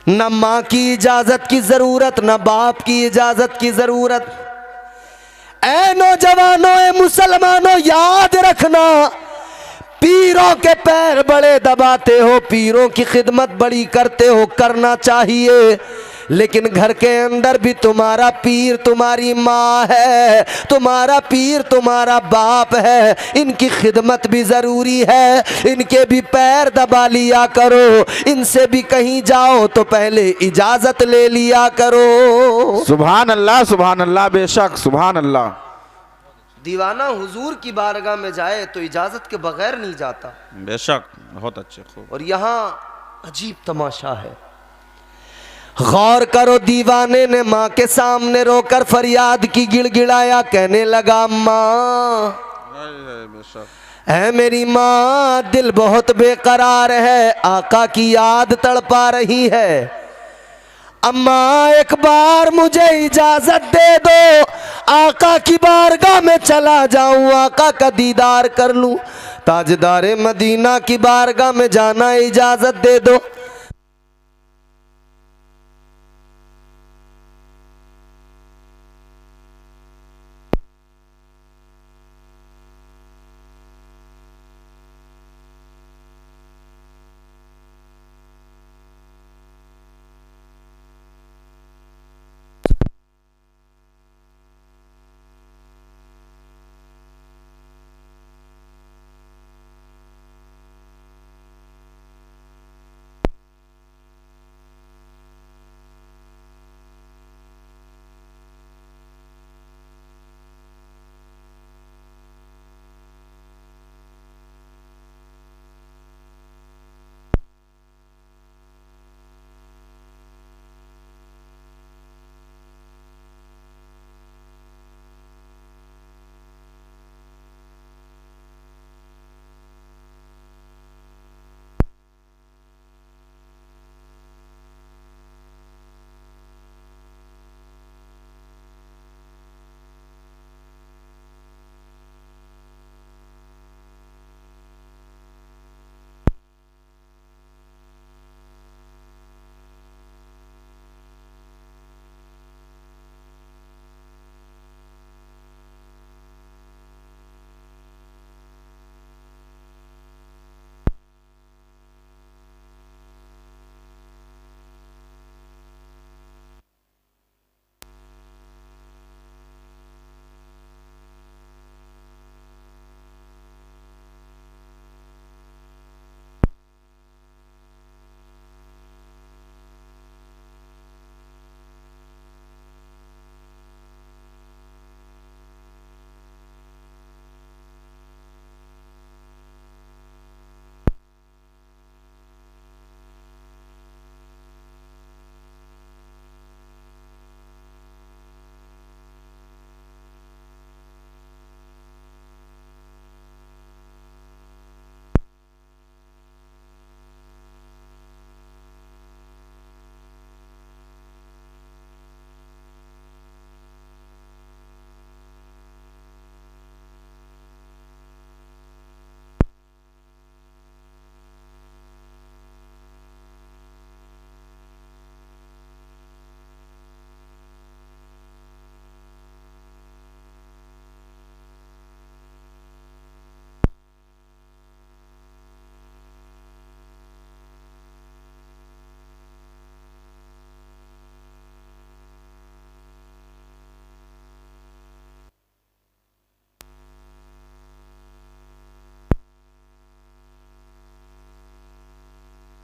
न माँ की इजाज़त की ज़रूरत, न बाप की इजाज़त की ज़रूरत। ऐ नौजवानों, ऐ मुसलमानों, याद रखना, पीरों के पैर बड़े दबाते हो, पीरों की खिदमत बड़ी करते हो, करना चाहिए। लेकिन घर के अंदर भी तुम्हारा पीर तुम्हारी माँ है, तुम्हारा पीर तुम्हारा बाप है, इनकी खिदमत भी ज़रूरी है, इनके भी पैर दबा लिया करो, इनसे भी कहीं जाओ तो पहले इजाज़त ले लिया करो। सुभान अल्लाह बेशक सुभान अल्लाह। दीवाना हुजूर की बारगाह में जाए तो इजाज़त के बगैर नहीं जाता। बेशक, बहुत अच्छे, खूब। और यहाँ अजीब तमाशा है, गौर करो, दीवाने ने माँ के सामने रोकर फरियाद की, गिड़गिड़ाया, कहने लगा, माँ है मेरी माँ, दिल बहुत बेकरार है, आका की याद तड़पा रही है। अम्मा एक बार मुझे इजाज़त दे दो, आका की बारगाह में चला जाऊं, आका का दीदार कर लूं, ताजदारे मदीना की बारगाह में जाना, इजाज़त दे दो।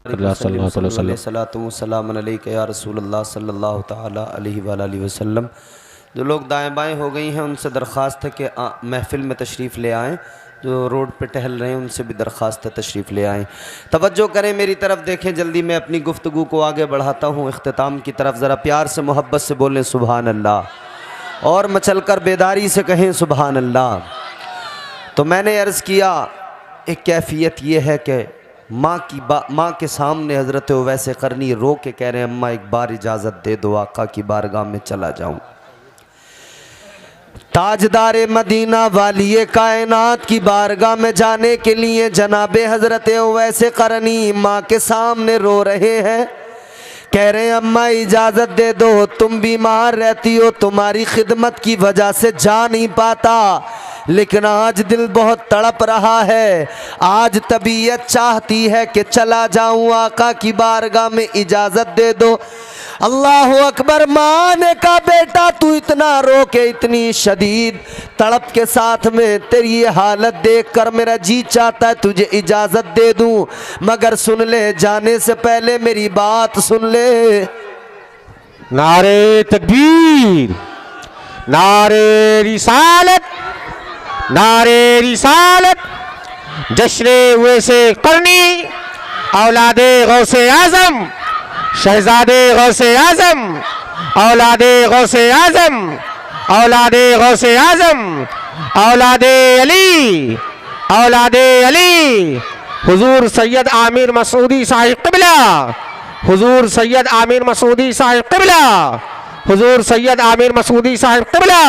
या रसूलल्लाह सल्लल्लाहु ताला अलैहि वसल्लम। जो लोग दाएं बाएं हो गई हैं उनसे दरख्वास्त है कि महफ़िल में तशरीफ़ ले आएँ। जो रोड पे टहल रहे हैं उनसे भी दरख्वास्त है तशरीफ़ ले आएँ। तवज्जो करें, मेरी तरफ देखें। जल्दी मैं अपनी गुफ्तगू को आगे बढ़ाता हूँ इख्तिताम की तरफ। ज़रा प्यार से मोहब्बत से बोलें सुबहान अल्लाह, और मचल कर बेदारी से कहें सुबहान अल्लाह। तो मैंने अर्ज़ किया, एक कैफियत ये है कि माँ के सामने हज़रत उवैस क़रनी रो के कह रहे हैं, अम्मा एक बार इजाज़त दे दो, आका की बारगाह में चला जाऊँ। ताजदारे मदीना वाली कायनात की बारगाह में जाने के लिए जनाबे हज़रत उवैस क़रनी माँ के सामने रो रहे हैं। कह रहे हैं, अम्मा इजाज़त दे दो, तुम बीमार रहती हो, तुम्हारी खिदमत की वजह से जा नहीं पाता, लेकिन आज दिल बहुत तड़प रहा है, आज तबीयत चाहती है कि चला जाऊं, आका की बारगाह में इजाज़त दे दो। अल्लाह अकबर। माँ ने कहा, बेटा तू इतना रो के, इतनी शदीद तड़प के साथ में तेरी ये हालत देख कर मेरा जी चाहता है तुझे इजाज़त दे दूं, मगर सुन ले, जाने से पहले मेरी बात सुन ले। नारे तकबीर, नारे रिसालत, नारे रिसालत, जश्न उवैसे क़रनी, औलादे गौसे आज़म, शहजादे गौसे आज़म, औलादे गौसे आज़म, औलादे गौसे आज़म, औलादे अली, औलादे अली, हुजूर सैयद आमिर मसूदी साहिब क़िबला, हुजूर सैयद आमिर मसूदी साहिब क़िबला, हुजूर सैयद आमिर मसूदी साहिब क़िबला।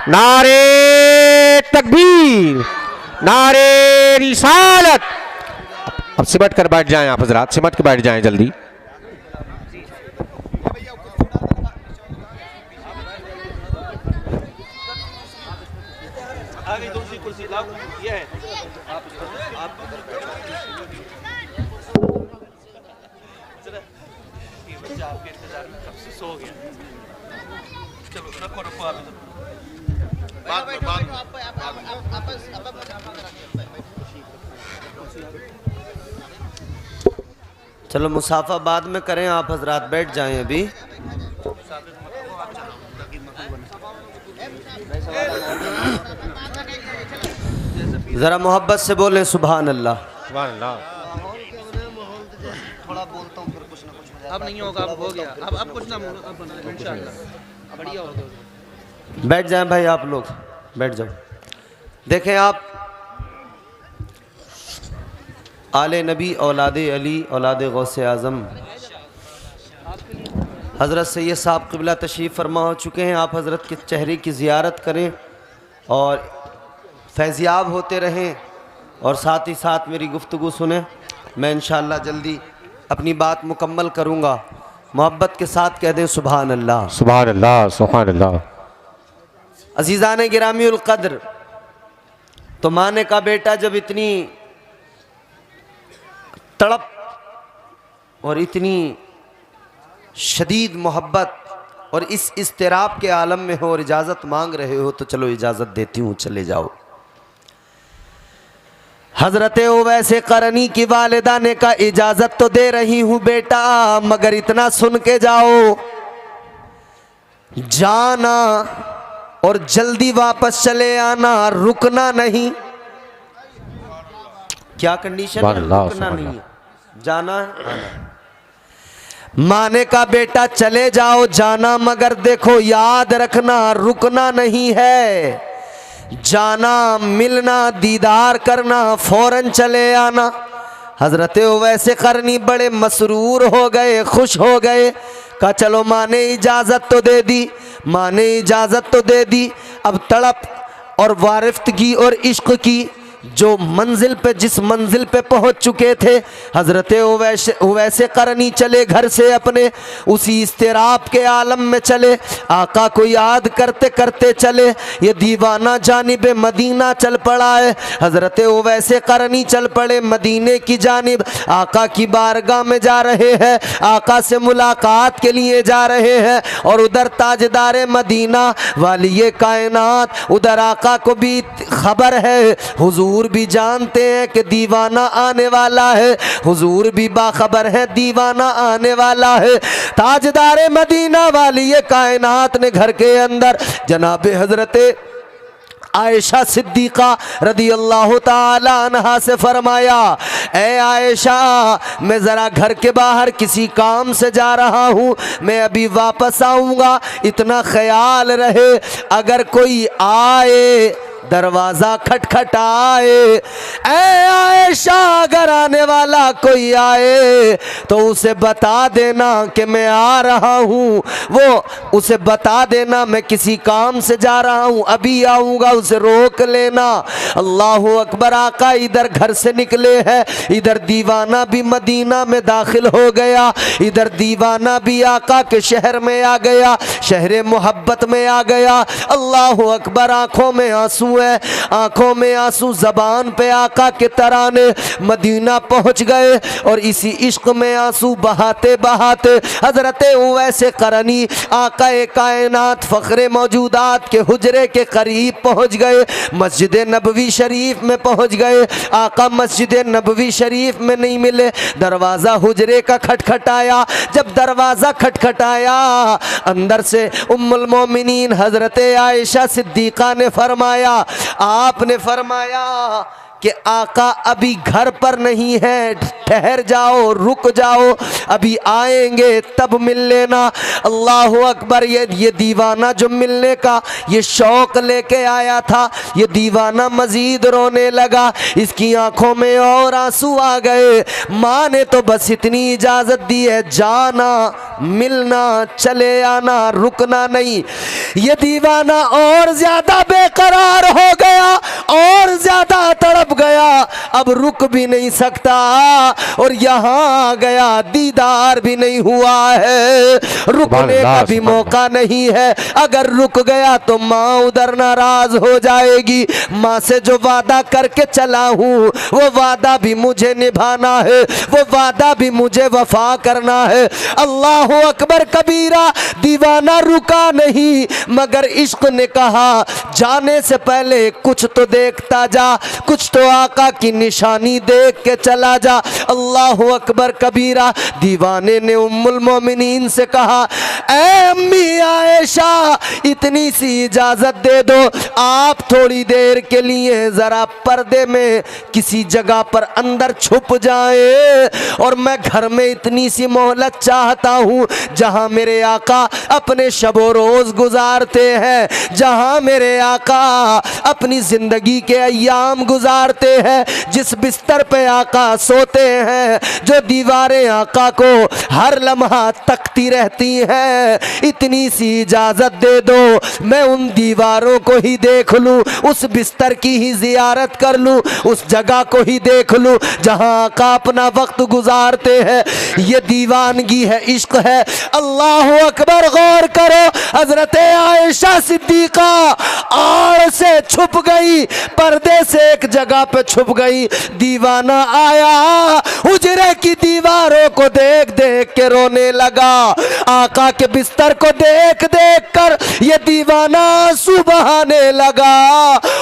नारे तकबीर, नारे रिसालत। अब सिमट कर बैठ जाएं आप हजरात, सिमट के बैठ जाएं जल्दी। चलो मुसाफा बाद में करें, आप हजरात बैठ जाएं अभी। ज़रा मोहब्बत से बोलें सुभान अल्लाह। सुभान अल्लाह। थोड़ा बोलता हूँ फिर कुछ ना कुछ अब नहीं होगा, अब हो गया, अब कुछ ना अब इंशाअल्लाह बढ़िया होगा। बैठ जाएं भाई, आप लोग बैठ जाओ। देखें आप, आले नबी, औलादे अली, औलादे गौसे आज़म हज़रत सैयद साहब क़िबला तशरीफ़ फरमा हो चुके हैं। आप हज़रत के चेहरे की ज़ियारत करें और फैज़याब होते रहें, और साथ ही साथ मेरी गुफ्तगू सुने। मैं इंशाअल्लाह जल्दी अपनी बात मुकम्मल करूँगा। मोहब्बत के साथ कह दें सुभान अल्लाह। सुभान अल्लाह, सुभान अल्लाह। अज़ीज़ान गिरामी उल क़द्र, तो माँ ने कहा, बेटा जब इतनी तड़प और इतनी शदीद मोहब्बत और इस इस्तिराब के आलम में हो और इजाज़त मांग रहे हो, तो चलो इजाज़त देती हूँ, चले जाओ। हज़रत उवैस क़रनी की वालिदा ने कहा, इजाज़त तो दे रही हूँ बेटा, मगर इतना सुन के जाओ, जाना और जल्दी वापस चले आना, रुकना नहीं। क्या कंडीशन है? रुकना नहीं है, जाना आना। माँ ने कहा, बेटा चले जाओ, जाना, मगर देखो याद रखना, रुकना नहीं है, जाना, मिलना, दीदार करना, फौरन चले आना। हज़रत उवैस क़रनी बड़े मसरूर हो गए, खुश हो गए। कहा चलो, माँ ने इजाज़त तो दे दी, माँ ने इजाज़त तो दे दी। अब तड़प और वारिफ्तगी और इश्क की जो मंजिल पे, जिस मंजिल पे पहुंच चुके थे, हज़रत उवैस क़रनी चले घर से अपने, उसी इस्तिराब के आलम में चले, आका को याद करते करते चले। ये दीवाना जानिब मदीना चल पड़ा है। हज़रत उवैस क़रनी चल पड़े मदीने की जानिब, आका की बारगाह में जा रहे हैं, आका से मुलाकात के लिए जा रहे हैं। और उधर ताजदार मदीना वाली ये कायनात, उधर आका को भी खबर है, हुजूर हुजूर भी जानते हैं कि दीवाना आने वाला है, हुजूर भी बाखबर है दीवाना आने वाला है। ताजदार मदीना वाली ये कायनात ने घर के अंदर जनाब हजरत आयशा सिद्दीक़ा रदी अल्लाह ताला अन्हा से फरमाया, ए आयशा, मैं ज़रा घर के बाहर किसी काम से जा रहा हूँ, मैं अभी वापस आऊँगा, इतना ख्याल रहे अगर कोई आए दरवाज़ा खटखटाए, ऐ आयशा अगर आने वाला कोई आए तो उसे बता देना कि मैं आ रहा हूँ, वो उसे बता देना मैं किसी काम से जा रहा हूँ, अभी आऊँगा, उसे रोक लेना। अल्लाह अकबर, आका इधर घर से निकले हैं, इधर दीवाना भी मदीना में दाखिल हो गया, इधर दीवाना भी आका के शहर में आ गया, शहर मोहब्बत में आ गया। अल्लाह अकबर, आंखों में आंसू है, आंखों में आंसू, जबान पे आका के तराने, मदीना पहुंच गए और इसी इश्क में आंसू बहाते बहाते हजरत उवैस करनी आका कायनात फखरे मौजूदात के हुजरे के करीब पहुंच गए, मस्जिद नबवी शरीफ में पहुंच गए। आका मस्जिद नबवी शरीफ में नहीं मिले, दरवाज़ा हुजरे का खटखटाया, जब दरवाज़ा खटखटाया अंदर से उम्मुल मोमिनीन हजरत आयशा सिद्दीक़ा ने फरमाया, आपने फरमाया कि आका अभी घर पर नहीं है, ठहर जाओ, रुक जाओ, अभी आएंगे तब मिल लेना। अल्लाह अकबर, ये दीवाना जो मिलने का ये शौक़ लेके आया था, ये दीवाना मज़ीद रोने लगा, इसकी आंखों में और आंसू आ गए। माँ ने तो बस इतनी इजाज़त दी है, जाना, मिलना, चले आना, रुकना नहीं। ये दीवाना और ज़्यादा बेकरार हो गया, और ज़्यादा तड़प गया, अब रुक भी नहीं सकता और यहाँ आ गया, दीदार भी नहीं हुआ है, रुकने का भी मौका नहीं है। अगर रुक गया तो माँ उधर नाराज हो जाएगी, माँ से जो वादा करके चला हूँ वो वादा भी मुझे निभाना है, वो वादा भी मुझे वफा करना है। अल्लाह अकबर कबीरा, दीवाना रुका नहीं मगर इश्क ने कहा, जाने से पहले कुछ तो देखता जा, कुछ तो आका की निशानी देख के चला जा। अल्लाह अकबर कबीरा, दीवाने ने उम्मुल मोमिनीन से कहा, ऐ अम्मी आयशा, इतनी सी इजाज़त दे दो, आप थोड़ी देर के लिए ज़रा पर्दे में किसी जगह पर अंदर छुप जाए और मैं घर में इतनी सी मोहलत चाहता हूँ जहाँ मेरे आका अपने शबो रोज़ गुजारते हैं, जहाँ मेरे आका अपनी ज़िंदगी के अय्याम गुजारते हैं, जिस बिस्तर पे आका सोते हैं, जो दीवारें आका को हर लम्हा तकती रहती हैं, इतनी सी इजाज़त दे दो मैं उन दीवारों को ही देख लूँ, उस बिस्तर की ही ज़ियारत कर लूँ, उस जगह को ही देख लूँ जहाँ आका अपना वक्त गुजारते हैं। ये दीवानगी है, इश्क है। अल्लाह अकबर, गौर करो, हज़रत आयशा सिद्दीक़ा आड़ से छुप गई, पर्दे से एक जगह पे छुप गई। दीवाना आया, हुजरे की दीवारों को देख देख के रोने लगा, आका के बिस्तर को देख देख कर ये दीवाना आंसू बहाने लगा।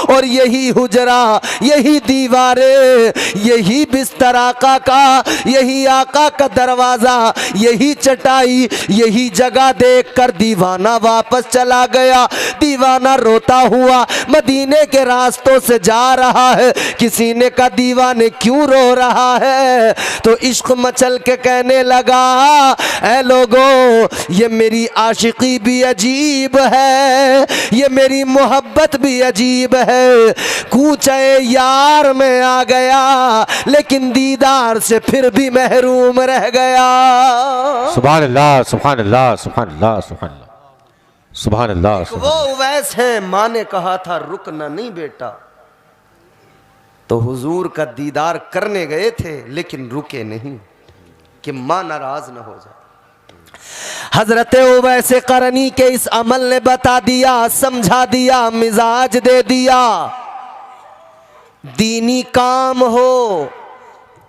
और यही हुजरा, यही दीवारें, यही बिस्तर आका का, यही आका का दरवाज़ा, यही चटाई, यही जगह देख कर दीवाना वापस चला गया। दीवाना रोता हुआ मदीने के रास्तों से जा रहा है। किसी ने कहा, दीवाने क्यों रो रहा है? तो इश्क मचल के कहने लगा, ऐ लोगों, ये मेरी आशिकी भी अजीब है, ये मेरी मोहब्बत भी अजीब है। कूचे यार में आ गया लेकिन दीदार से फिर भी महरूम रह गया। सुभान अल्लाह, सुभान अल्लाह, सुभान अल्लाह, सुभान अल्लाह, सुभान अल्लाह। वो उवैस है, माँ ने कहा था रुकना नहीं बेटा, तो हुजूर का दीदार करने गए थे लेकिन रुके नहीं कि माँ नाराज न हो जाए। हजरत उवैस करनी के इस अमल ने बता दिया, समझा दिया, मिजाज दे दिया। दीनी काम हो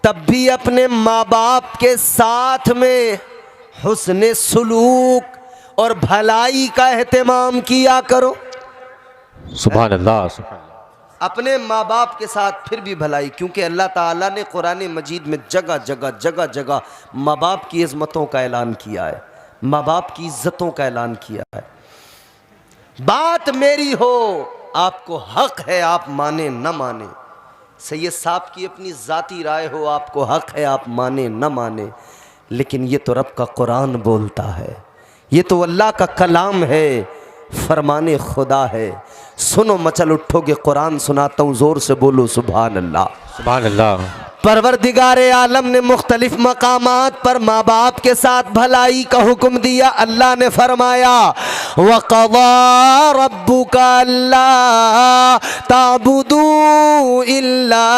तब भी अपने माँ बाप के साथ में हुस्ने सुलूक और भलाई का एहतमाम किया करो। सुभान अल्लाह, सुभान अल्लाह। अपने माँ बाप के साथ फिर भी भलाई, क्योंकि अल्लाह ताला ने कुरान मजीद में जगह जगह जगह जगह माँ बाप की इज़्ज़तों का ऐलान किया है, माँ बाप की इज़्ज़तों का ऐलान किया है। बात मेरी हो, आपको हक है आप माने न माने। सैयद साहब की अपनी ज़ाती राय हो, आपको हक है आप माने न माने, लेकिन ये तो रब का कुरान बोलता है, ये तो अल्लाह का कलाम है, फरमाने खुदा है। सुनो मचल उठोगे, कुरान सुनाता हूँ, ज़ोर से बोलो सुभान अल्लाह। सुभान अल्लाह। परवरदिगारे आलम ने मुख्तलिफ मकामात पर माँ बाप के साथ भलाई का हुक्म दिया। अल्लाह ने फरमाया वक़ज़ा रब्बुका अल्ला ताबुदू इल्ला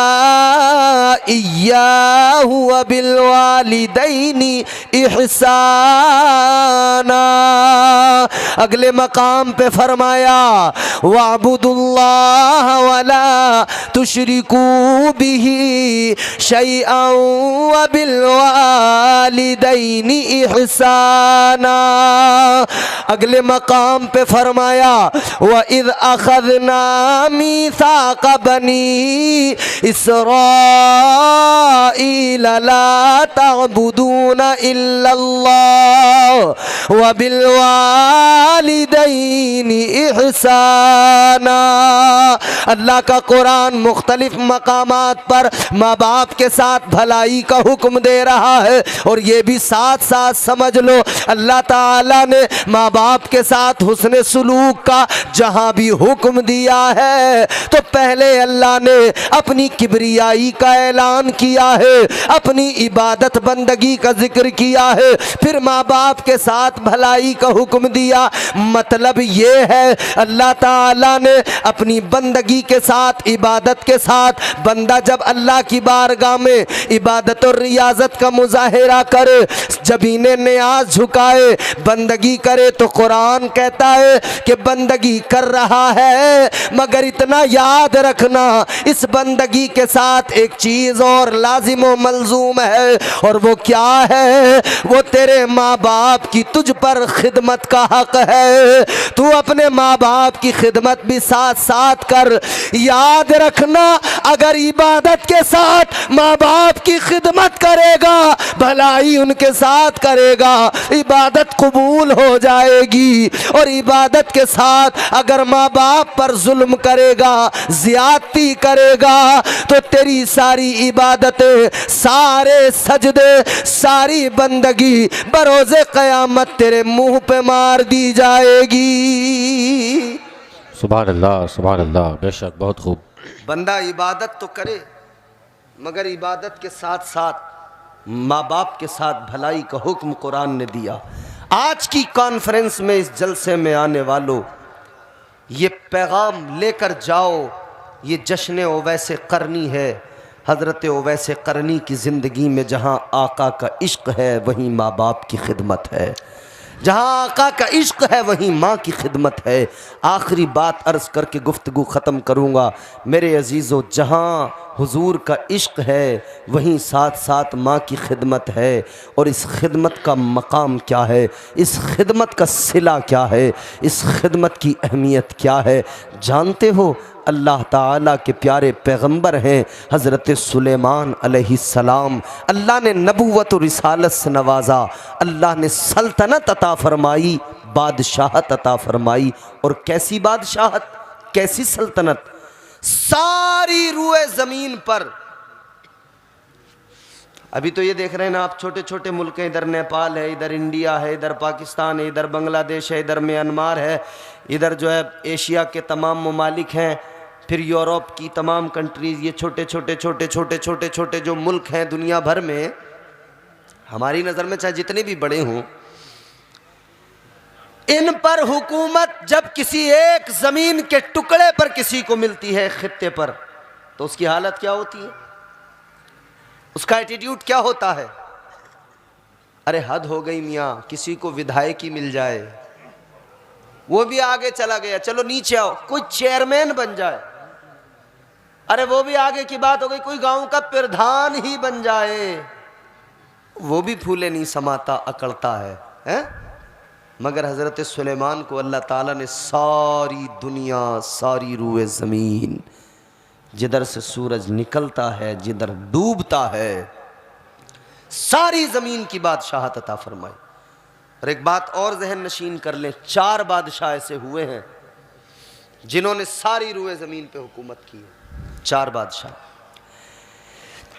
इय्याहु व बिल वालिदैनि इहसाना। अगले मकाम पे फरमाया वअबुदुल्लाह वला तुशरिकू बिही शैअन व बिल वालिदैनि इहसाना। अगले मकाम पे फरमाया व इज़ अख़ज़ना मीसाक़ बनी इसराईल ला तअबुदूना इल्लल्लाह व बिल वालिदैनि इहसाना। अल्लाह का कुरान मुख्तलिफ मकामात पर माँ बाप के साथ भलाई का हुक्म दे रहा है। और ये भी साथ साथ समझ लो अल्लाह ताला ने माँ बाप के साथ हुस्न सुलूक का जहाँ भी हुक्म दिया है तो पहले अल्लाह ने अपनी किबरियाई का ऐलान किया है, अपनी इबादत बंदगी का जिक्र किया है, फिर माँ बाप के साथ भलाई का हुक्म दिया। मतलब ये है अल्लाह ताला ने अपनी बंदगी के साथ, इबादत के साथ, बंदा जब अल्लाह की बारगाह में इबादत और रियाजत का मुजाहिरा करे, जबीने नियाज झुकाए, बंदगी करे, तो कुरान कहता है कि बंदगी कर रहा है, मगर इतना याद रखना इस बंदगी के साथ एक चीज़ और लाजिम व मलजूम है, और वो क्या है? वो तेरे माँ बाप की तुझ पर खिदमत का हक है। तू अपने माँ बाप की खिदमत भी साथ साथ कर। याद रखना अगर इबादत के साथ माँ बाप की खिदमत करेगा, भलाई उनके साथ करेगा, इबादत कबूल हो जाएगी। और इबादत के साथ अगर माँ बाप पर जुल्म करेगा, ज़्यादती करेगा, तो तेरी सारी इबादतें, सारे सजदे, सारी बंदगी बरोज़े क़यामत तेरे मुंह पे मार दी जाएगी। सुभान अल्लाह, सुभान अल्लाह। बेशक, बहुत खूब। बंदा इबादत तो करे, मगर इबादत के साथ साथ माँ बाप के साथ भलाई का हुक्म कुरान ने दिया। आज की कॉन्फ्रेंस में, इस जलसे में आने वालों, ये पैगाम लेकर जाओ। ये जश्न ओवैसे करनी है। हज़रत ओवैसे करनी की ज़िंदगी में जहाँ आका का इश्क है वहीं माँ बाप की खिदमत है, जहाँ आका का इश्क है वहीं माँ की खिदमत है। आखिरी बात अर्ज़ करके गुफ्तगू ख़त्म करूँगा। मेरे अजीज़ों, जहाँ हुजूर का इश्क है वहीं साथ साथ माँ की खिदमत है। और इस खिदमत का मकाम क्या है, इस खिदमत का सिला क्या है, इस खिदमत की अहमियत क्या है, जानते हो? अल्लाह ताला के प्यारे पैगंबर हैं हज़रत सुलेमान अलैहिस्सलाम। अल्लाह ने नबूवत और रिसालत से नवाजा, अल्लाह ने सल्तनत अता फरमाई, बादशाहत अता फरमाई। और कैसी बादशाहत, कैसी सल्तनत? सारी रूए ज़मीन पर, अभी तो ये देख रहे हैं ना आप, छोटे छोटे मुल्क हैं, इधर नेपाल है, इधर इंडिया है, इधर पाकिस्तान है, इधर बांग्लादेश है, इधर म्यांमार है, इधर जो है एशिया के तमाम ममालिक हैं, फिर यूरोप की तमाम कंट्रीज़। ये छोटे छोटे छोटे छोटे छोटे छोटे जो मुल्क हैं दुनिया भर में, हमारी नज़र में चाहे जितने भी बड़े हों, इन पर हुकूमत जब किसी एक ज़मीन के टुकड़े पर किसी को मिलती है, खित्ते पर, तो उसकी हालत क्या होती है, उसका एटीट्यूड क्या होता है? अरे हद हो गई मियाँ, किसी को विधायकी मिल जाए, वो भी आगे चला गया, चलो नीचे आओ, कोई चेयरमैन बन जाए, अरे वो भी आगे की बात हो गई, कोई गांव का प्रधान ही बन जाए, वो भी फूले नहीं समाता, अकड़ता है? मगर हज़रत सुलेमान को अल्लाह ताला ने सारी दुनिया, सारी रूए ज़मीन, जिधर से सूरज निकलता है, जिधर डूबता है, सारी जमीन की बादशाहत अता फरमाई। और एक बात और जहन नशीन कर ले, 4 बादशाह ऐसे हुए हैं जिन्होंने सारी रूए जमीन पे हुकूमत की है। 4 बादशाह,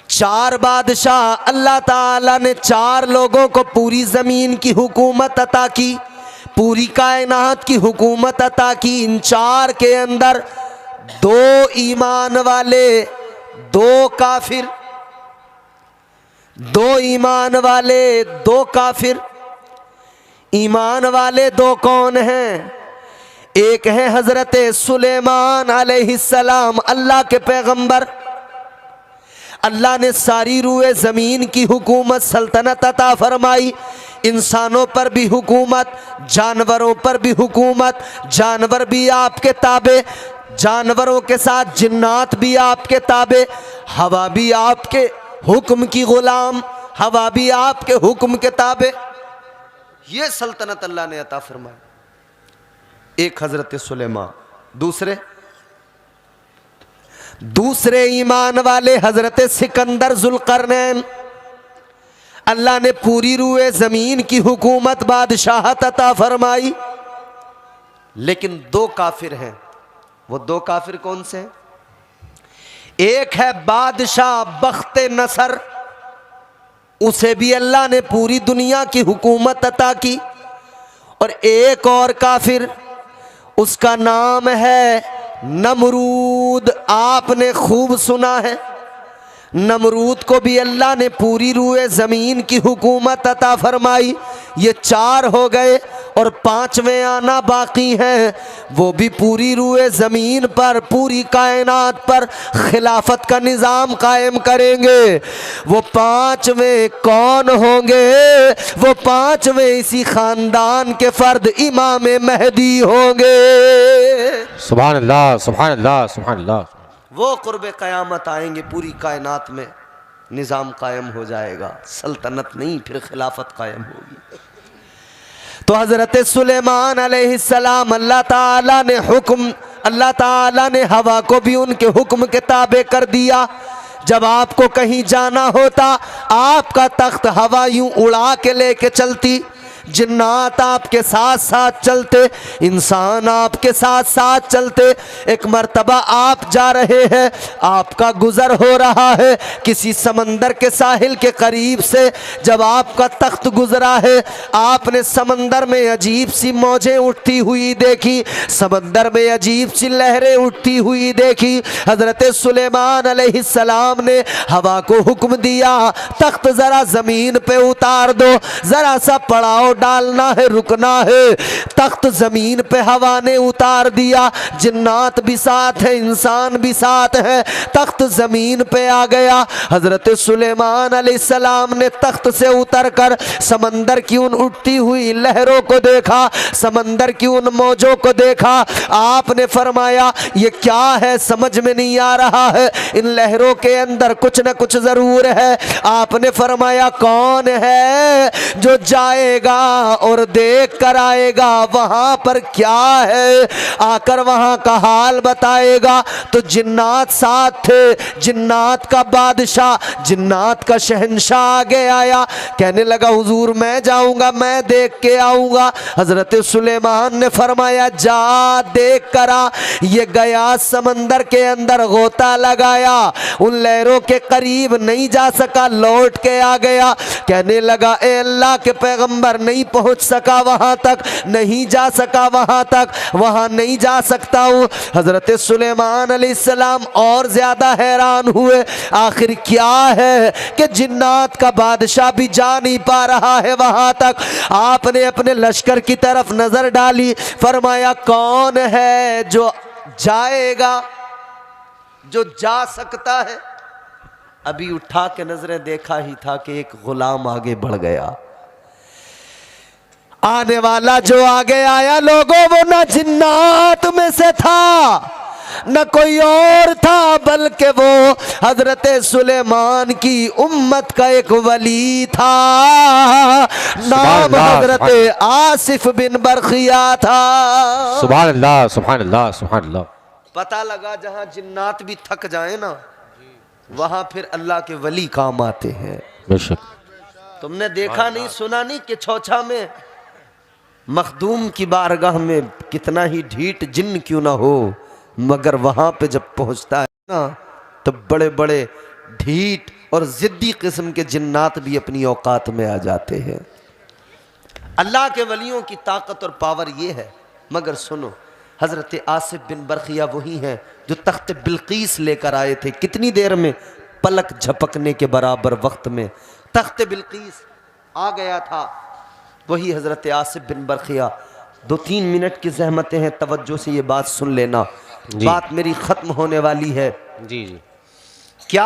4 बादशाह अल्लाह ताला ने 4 लोगों को पूरी जमीन की हुकूमत अता की, पूरी कायनात की हुकूमत अता की। इन 4 के अंदर 2 ईमान वाले, 2 काफिर, 2 ईमान वाले, 2 काफिर। ईमान वाले 2 कौन हैं? एक है हजरत सुलेमान अलैहिस्सलाम, अल्लाह के पैगंबर। अल्लाह ने सारी रूए ज़मीन की हुकूमत, सल्तनत अता फरमाई। इंसानों पर भी हुकूमत, जानवरों पर भी हुकूमत, जानवर भी आपके ताबे, जानवरों के साथ जिन्नात भी आपके ताबे, हवा भी आपके हुक्म की गुलाम, हवा भी आपके हुक्म के ताबे। ये सल्तनत अल्लाह ने अता फरमाई। एक हजरत सुलेमान, दूसरे ईमान वाले हजरत सिकंदर जुल्करनैन। अल्लाह ने पूरी रूए जमीन की हुकूमत, बादशाहत अता फरमाई। लेकिन 2 काफिर हैं। वो 2 काफिर कौन से हैं? एक है बादशाह बख्ते नसर, उसे भी अल्लाह ने पूरी दुनिया की हुकूमत अता की। और एक और काफिर, उसका नाम है नमरूद। आपने खूब सुना है, नमरूद को भी अल्लाह ने पूरी रूए ज़मीन की हुकूमत अता फरमाई। ये 4 हो गए और 5वें आना बाकी हैं। वो भी पूरी रूए ज़मीन पर, पूरी कायनात पर खिलाफत का निज़ाम कायम करेंगे। वो 5वें कौन होंगे? वो 5वें इसी ख़ानदान के फ़र्द इमाम महदी होंगे। सुभान अल्लाह, सुभान अल्लाह, सुभान अल्लाह। वो कुर्बे क़यामत आएंगे, पूरी कायनात में निज़ाम कायम हो जाएगा, सल्तनत नहीं फिर खिलाफत कायम होगी। तो हज़रत सुलेमान अलैहिस्सलाम, अल्लाह ताला ने हवा को भी उनके हुक्म के ताबे कर दिया। जब आपको कहीं जाना होता, आपका तख्त हवा यूं उड़ा के लेके चलती, जिन्नात आपके साथ साथ चलते, इंसान आपके साथ साथ चलते। एक मर्तबा आप जा रहे हैं, आपका गुजर हो रहा है किसी समंदर के साहिल के करीब से। जब आपका तख्त गुजरा है, आपने समंदर में अजीब सी मौजें उठती हुई देखी, समंदर में अजीब सी लहरें उठती हुई देखी। हज़रत सुलेमान अलैहिस्सलाम ने हवा को हुक्म दिया, तख्त ज़रा ज़मीन पे उतार दो, ज़रा सा पड़ाव डालना है, रुकना है। तख्त जमीन पे हवा ने उतार दिया। जिन्नात भी साथ है, इंसान भी साथ है। तख्त जमीन पे आ गया। हजरत सुलेमान अलैहिस्सलाम ने तख्त से उतरकर समंदर की उन उठती हुई लहरों को देखा, समंदर की उन मौजों को देखा। आपने फरमाया ये क्या है, समझ में नहीं आ रहा है, इन लहरों के अंदर कुछ न कुछ जरूर है। आपने फरमाया कौन है जो जाएगा और देख कर आएगा वहां पर क्या है, आकर वहां का हाल बताएगा। तो जिन्नात साथ थे, जिन्नात का बादशाह, जिन्नात का शहंशाह आगे आया, कहने लगा हुजूर मैं जाऊंगा, मैं देख के आऊंगा। हजरत सुलेमान ने फरमाया जा देख कर आ। ये गया समंदर के अंदर गोता लगाया, उन लहरों के करीब नहीं जा सका, लौट के आ गया। कहने लगा ए अल्लाह के पैगंबर नहीं पहुंच सका वहां तक, नहीं जा सका वहां तक, वहां नहीं जा सकता हूं। हजरत सुलेमान अलैहिस्सलाम और ज्यादा हैरान हुए, आखिर क्या है कि जिन्नात का बादशाह भी जा नहीं पा रहा है वहां तक। आपने अपने लश्कर की तरफ नजर डाली, फरमाया कौन है जो जाएगा, जो जा सकता है। अभी उठा के नजरें देखा ही था कि एक गुलाम आगे बढ़ गया। आने वाला जो आगे आया लोगों, वो ना जिन्नात में से था न कोई और था, बल्कि वो हजरत सुलेमान की उम्मत का एक वली था। नाम हजरत आसिफ बिन बरखिया था। सुभान अल्लाह, सुभान अल्लाह, सुभान अल्लाह। पता लगा जहां जिन्नात भी थक जाए ना, वहां फिर अल्लाह के वली काम आते हैं। बेशक। तुमने देखा नहीं सुना नहीं कि छौछा में मखदूम की बारगाह में कितना ही ढीठ जिन्न क्यों ना हो, मगर वहां पे जब पहुंचता है ना तो बड़े बड़े ढीठ और जिद्दी किस्म के जिन्नात भी अपनी औकात में आ जाते हैं। अल्लाह के वलियों की ताकत और पावर ये है। मगर सुनो, हज़रत आसिफ बिन बरखिया वही हैं जो तख्त बिल्कीस लेकर आए थे। कितनी देर में? पलक झपकने के बराबर वक्त में तख्त बिल्कीस आ गया था। वही हज़रत आसिफ बिन बरखिया। 2-3 मिनट की ज़हमतें हैं, तवज्जो से ये बात सुन लेना, बात मेरी ख़त्म होने वाली है। जी जी। क्या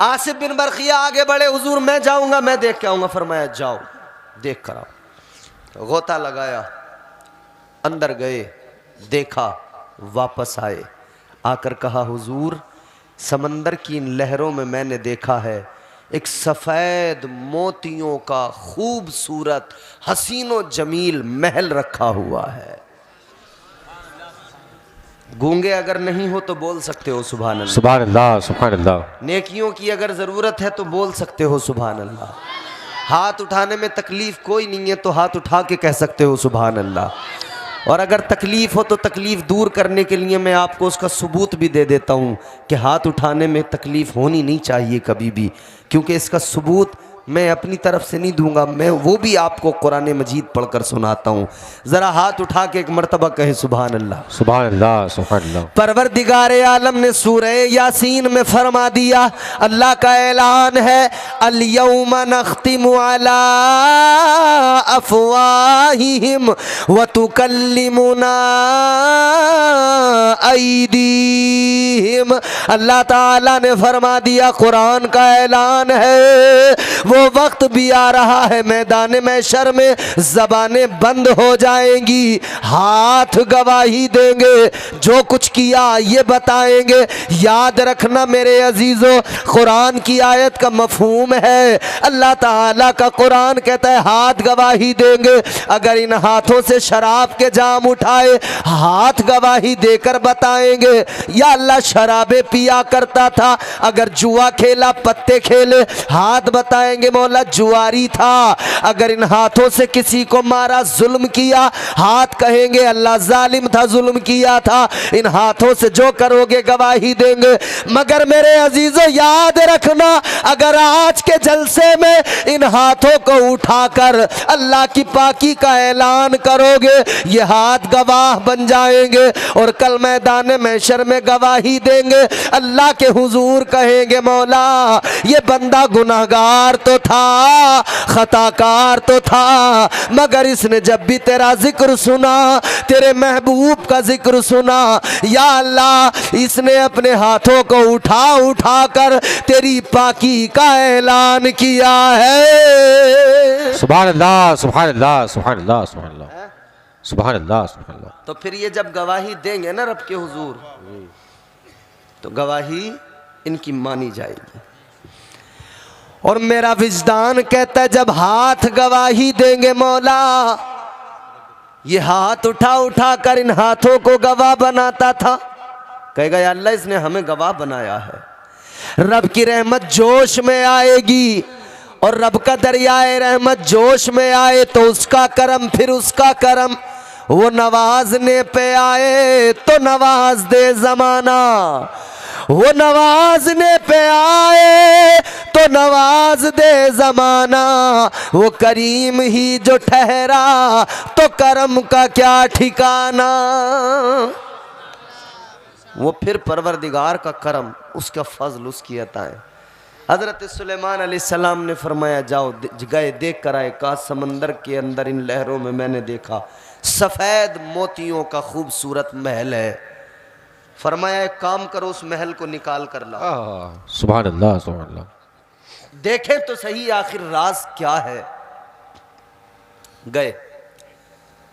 आसिफ बिन बरखिया आगे बढ़े, हुजूर मैं जाऊंगा, मैं देख के आऊंगा। फरमाया जाओ देख कर आओ। गोता लगाया, अंदर गए, देखा, वापस आए, आकर कहा हुजूर समंदर की इन लहरों में मैंने देखा है एक सफ़ेद मोतियों का खूबसूरत हसीनो जमील महल रखा हुआ है। गूंगे अगर नहीं हो तो बोल सकते हो सुभान अल्लाह। सुभान अल्लाह, सुभान अल्लाह। नेकियों की अगर ज़रूरत है तो बोल सकते हो सुभान अल्लाह। हाथ उठाने में तकलीफ़ कोई नहीं है तो हाथ उठा के कह सकते हो सुभान अल्लाह। और अगर तकलीफ़ हो तो तकलीफ़ दूर करने के लिए मैं आपको उसका सबूत भी दे देता हूँ कि हाथ उठाने में तकलीफ़ होनी नहीं चाहिए कभी भी, क्योंकि इसका सबूत मैं अपनी तरफ से नहीं दूंगा, मैं वो भी आपको कुरान मजीद पढ़कर सुनाता हूँ। ज़रा हाथ उठा के एक मरतबा कहे सुभान अल्लाह। सुभान अल्लाह, सुभान अल्लाह। परवरदिगार आलम ने सूरह यासीन में फरमा दिया, अल्लाह का ऐलान है, अल यौमा नख्तिमु अला अफ़वाहिहिम व तुकल्लिमुना ऐदीहिम। अल्लाह ताला ने फरमा दिया, कुरान का ऐलान है, वो वक्त भी आ रहा है मैदान महशर में ज़बानें बंद हो जाएंगी, हाथ गवाही देंगे, जो कुछ किया ये बताएंगे। याद रखना मेरे अजीज़ों, कुरान की आयत का मफहूम है, अल्लाह ताला का कुरान कहता है हाथ गवाही देंगे। अगर इन हाथों से शराब के जाम उठाए, हाथ गवाही देकर बताएंगे या अल्लाह शराबे पिया करता था, अगर जुआ खेला, पत्ते खेले, हाथ बताएंगे मौला जुआरी था। अगर इन हाथों से किसी को मारा, जुल्म किया, हाथ कहेंगे अल्लाह जालिम था, जुल्म किया था। इन हाथों से जो करोगे गवाही देंगे। मगर मेरे अजीजों याद रखना, अगर आज के जलसे में इन हाथों को उठाकर अल्लाह की पाकी का ऐलान करोगे, ये हाथ गवाह बन जाएंगे और कल मैदान महशर में गवाही देंगे। अल्लाह के हुजूर कहेंगे मौला ये बंदा गुनाहगार तो था, खताकार तो था, मगर इसने जब भी तेरा जिक्र सुना, तेरे महबूब का जिक्र सुना, या अल्लाह इसने अपने हाथों को उठा उठा कर तेरी पाकी का ऐलान किया है। सुभान अल्लाह, सुभान अल्लाह, सुभान अल्लाह, सुभान अल्लाह, सुभान अल्लाह, सुभान अल्लाह। तो फिर ये जब गवाही देंगे ना रब के हुजूर, तो गवाही इनकी मानी जाएगी। और मेरा विजदान कहता है जब हाथ गवाही देंगे मौला, ये हाथ उठा उठा कर इन हाथों को गवाह बनाता था, कहेगा या अल्लाह इसने हमें गवाह बनाया है। रब की रहमत जोश में आएगी और रब का दरियाए रहमत जोश में आए तो उसका करम फिर उसका करम, वो नवाजने पे आए तो नवाज दे जमाना, वो नवाजने पे आए तो नवाज दे जमाना, वो करीम ही जो ठहरा तो करम का क्या ठिकाना। वो फिर परवरदिगार का करम, उसका फजल, उसकी अताएं। हज़रत सुलेमान अलैहिस्सलाम ने फरमाया जाओ, गए देख कर आए, कहा समंदर के अंदर इन लहरों में मैंने देखा सफ़ेद मोतियों का खूबसूरत महल है। फरमाया एक काम करो, उस महल को निकाल कर लाओ। सुभान अल्लाह, सुभान अल्लाह। देखें तो सही आखिर राज क्या है। गए,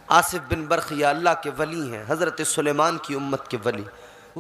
आसिफ बिन बरखिया अल्लाह के वली हैं, हज़रत सुलेमान की उम्मत के वली।